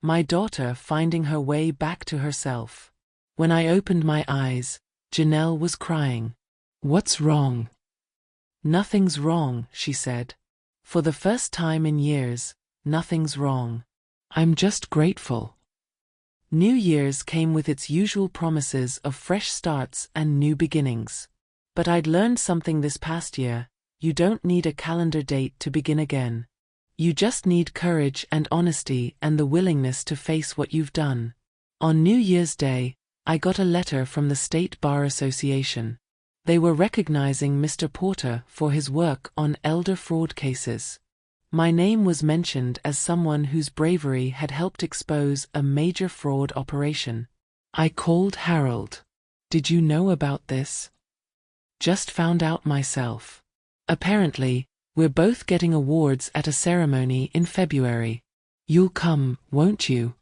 My daughter finding her way back to herself. When I opened my eyes, Janelle was crying. "What's wrong?" "Nothing's wrong," she said. "For the first time in years, nothing's wrong. I'm just grateful." New Year's came with its usual promises of fresh starts and new beginnings. But I'd learned something this past year: you don't need a calendar date to begin again. You just need courage and honesty and the willingness to face what you've done. On New Year's Day, I got a letter from the State Bar Association. They were recognizing Mr. Porter for his work on elder fraud cases. My name was mentioned as someone whose bravery had helped expose a major fraud operation. I called Harold. "Did you know about this?" "Just found out myself. Apparently, we're both getting awards at a ceremony in February. You'll come, won't you?"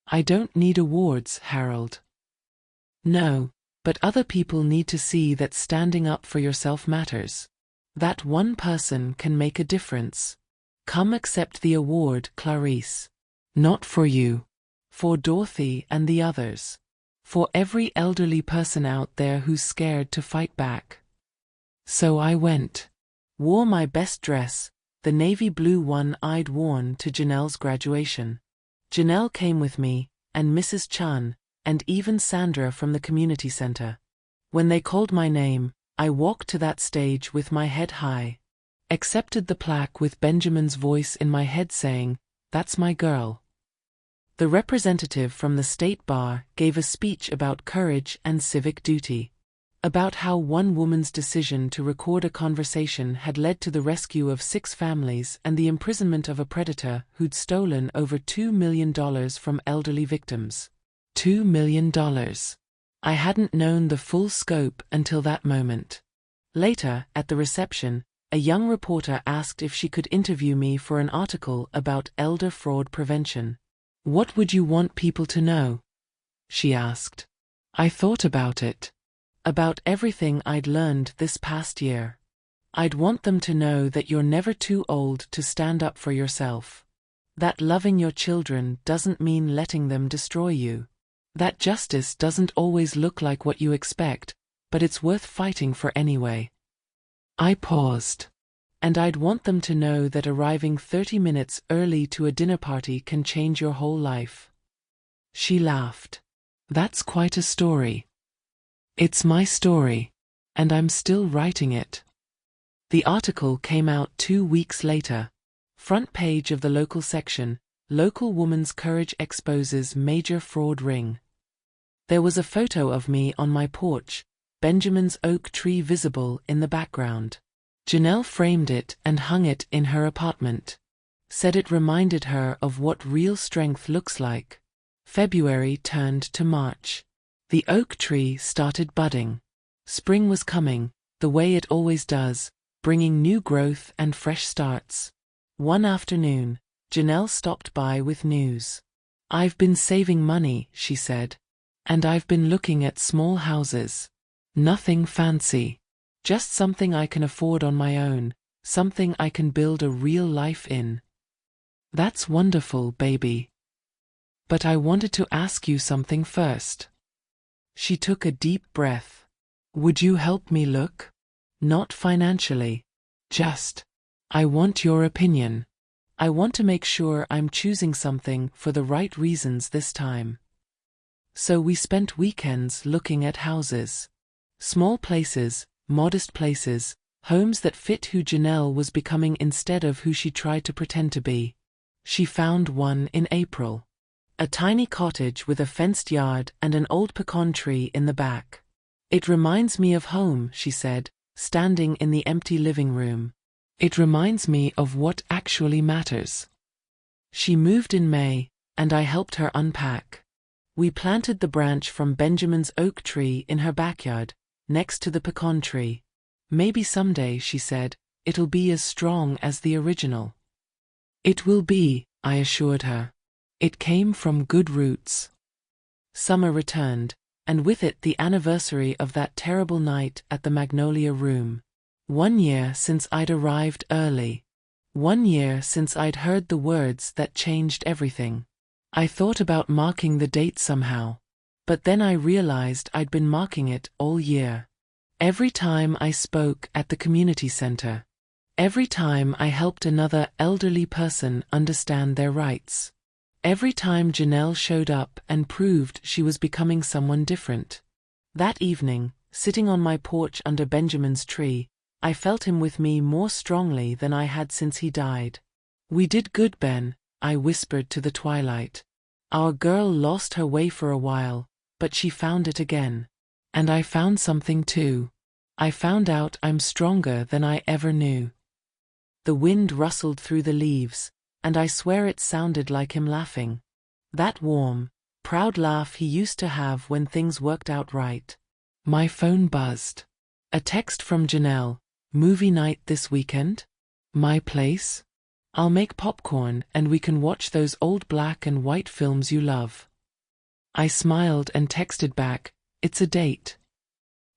"I don't need awards, Harold." "No, but other people need to see that standing up for yourself matters. That one person can make a difference. Come accept the award, Clarice. Not for you. For Dorothy and the others. For every elderly person out there who's scared to fight back." So I went. Wore my best dress, the navy blue one I'd worn to Janelle's graduation. Janelle came with me, and Mrs. Chun, and even Sandra from the community center. When they called my name, I walked to that stage with my head high. Accepted the plaque with Benjamin's voice in my head saying, "That's my girl." The representative from the State Bar gave a speech about courage and civic duty. About how one woman's decision to record a conversation had led to the rescue of 6 families and the imprisonment of a predator who'd stolen over $2 million from elderly victims. $2 million. I hadn't known the full scope until that moment. Later, at the reception, a young reporter asked if she could interview me for an article about elder fraud prevention. "What would you want people to know?" she asked. I thought about it. About everything I'd learned this past year. I'd want them to know that you're never too old to stand up for yourself. That loving your children doesn't mean letting them destroy you. That justice doesn't always look like what you expect, but it's worth fighting for anyway. I paused. And I'd want them to know that arriving 30 minutes early to a dinner party can change your whole life. She laughed. "That's quite a story." "It's my story. And I'm still writing it." The article came out 2 weeks later. Front page of the local section, "Local Woman's Courage Exposes Major Fraud Ring." There was a photo of me on my porch, Benjamin's oak tree visible in the background. Janelle framed it and hung it in her apartment. Said it reminded her of what real strength looks like. February turned to March. The oak tree started budding. Spring was coming, the way it always does, bringing new growth and fresh starts. One afternoon, Janelle stopped by with news. "I've been saving money," she said. "And I've been looking at small houses. Nothing fancy. Just something I can afford on my own, something I can build a real life in." "That's wonderful, baby. But I wanted to ask you something first." She took a deep breath. "Would you help me look? Not financially. Just, I want your opinion. I want to make sure I'm choosing something for the right reasons this time." So we spent weekends looking at houses. Small places, modest places, homes that fit who Janelle was becoming instead of who she tried to pretend to be. She found one in April. A tiny cottage with a fenced yard and an old pecan tree in the back. "It reminds me of home," she said, standing in the empty living room. "It reminds me of what actually matters." She moved in May, and I helped her unpack. We planted the branch from Benjamin's oak tree in her backyard, next to the pecan tree. "Maybe someday," she said, "it'll be as strong as the original." "It will be," I assured her. "It came from good roots." Summer returned, and with it the anniversary of that terrible night at the Magnolia Room. 1 year since I'd arrived early. 1 year since I'd heard the words that changed everything. I thought about marking the date somehow. But then I realized I'd been marking it all year. Every time I spoke at the community center. Every time I helped another elderly person understand their rights. Every time Janelle showed up and proved she was becoming someone different. That evening, sitting on my porch under Benjamin's tree, I felt him with me more strongly than I had since he died. "We did good, Ben," I whispered to the twilight. "Our girl lost her way for a while, but she found it again. And I found something too. I found out I'm stronger than I ever knew." The wind rustled through the leaves, and I swear it sounded like him laughing. That warm, proud laugh he used to have when things worked out right. My phone buzzed. A text from Janelle. "Movie night this weekend? My place? I'll make popcorn and we can watch those old black and white films you love." I smiled and texted back, "It's a date."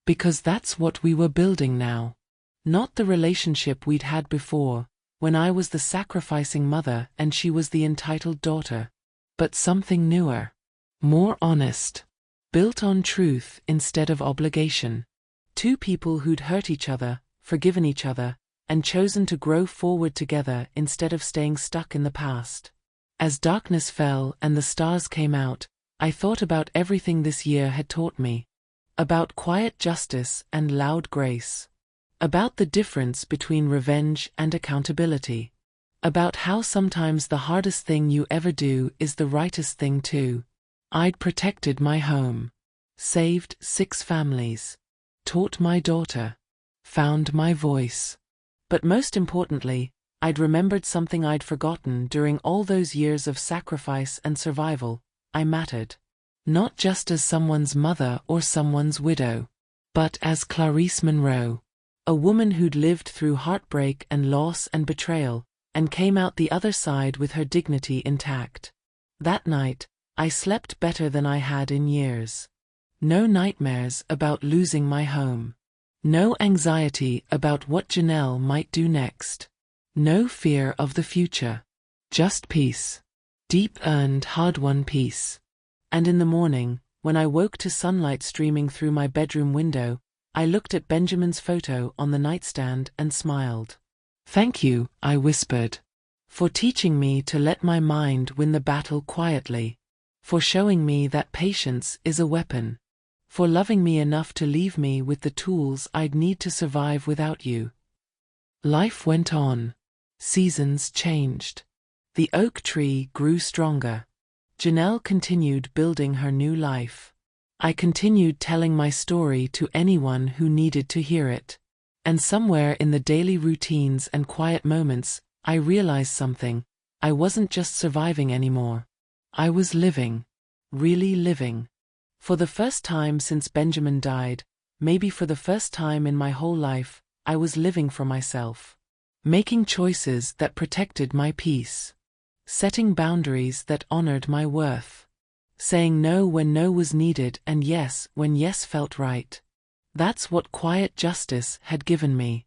Because that's what we were building now. Not the relationship we'd had before, when I was the sacrificing mother and she was the entitled daughter. But something newer. More honest. Built on truth instead of obligation. Two people who'd hurt each other, forgiven each other, and chosen to grow forward together instead of staying stuck in the past. As darkness fell and the stars came out, I thought about everything this year had taught me. About quiet justice and loud grace. About the difference between revenge and accountability. About how sometimes the hardest thing you ever do is the rightest thing too. I'd protected my home. Saved 6 families. Taught my daughter. Found my voice. But most importantly, I'd remembered something I'd forgotten during all those years of sacrifice and survival. I mattered. Not just as someone's mother or someone's widow, but as Clarice Monroe. A woman who'd lived through heartbreak and loss and betrayal, and came out the other side with her dignity intact. That night, I slept better than I had in years. No nightmares about losing my home. No anxiety about what Janelle might do next. No fear of the future. Just peace. Deep-earned, hard-won peace. And in the morning, when I woke to sunlight streaming through my bedroom window, I looked at Benjamin's photo on the nightstand and smiled. "Thank you," I whispered. "For teaching me to let my mind win the battle quietly. For showing me that patience is a weapon. For loving me enough to leave me with the tools I'd need to survive without you." Life went on. Seasons changed. The oak tree grew stronger. Janelle continued building her new life. I continued telling my story to anyone who needed to hear it. And somewhere in the daily routines and quiet moments, I realized something. I wasn't just surviving anymore. I was living. Really living. For the first time since Benjamin died, maybe for the first time in my whole life, I was living for myself. Making choices that protected my peace. Setting boundaries that honored my worth. Saying no when no was needed and yes when yes felt right. That's what quiet justice had given me.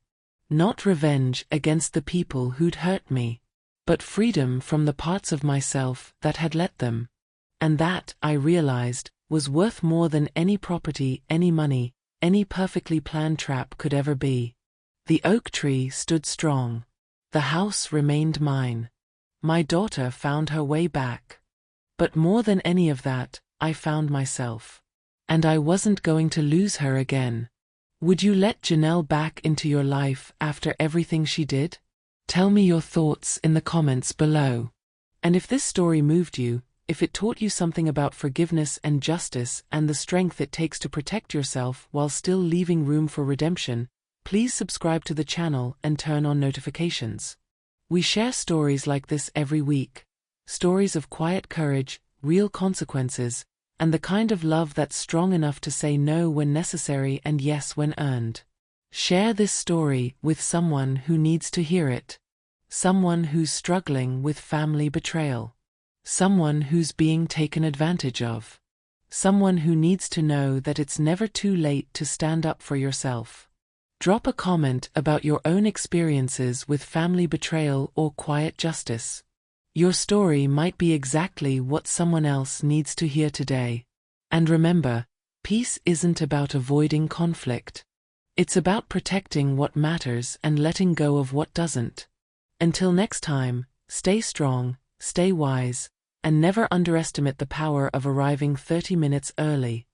Not revenge against the people who'd hurt me, but freedom from the parts of myself that had let them. And that, I realized, was worth more than any property, any money, any perfectly planned trap could ever be. The oak tree stood strong. The house remained mine. My daughter found her way back. But more than any of that, I found myself. And I wasn't going to lose her again. Would you let Janelle back into your life after everything she did? Tell me your thoughts in the comments below. And if this story moved you, if it taught you something about forgiveness and justice and the strength it takes to protect yourself while still leaving room for redemption, please subscribe to the channel and turn on notifications. We share stories like this every week. Stories of quiet courage, real consequences, and the kind of love that's strong enough to say no when necessary and yes when earned. Share this story with someone who needs to hear it. Someone who's struggling with family betrayal. Someone who's being taken advantage of. Someone who needs to know that it's never too late to stand up for yourself. Drop a comment about your own experiences with family betrayal or quiet justice. Your story might be exactly what someone else needs to hear today. And remember, peace isn't about avoiding conflict. It's about protecting what matters and letting go of what doesn't. Until next time, stay strong, stay wise, and never underestimate the power of arriving 30 minutes early.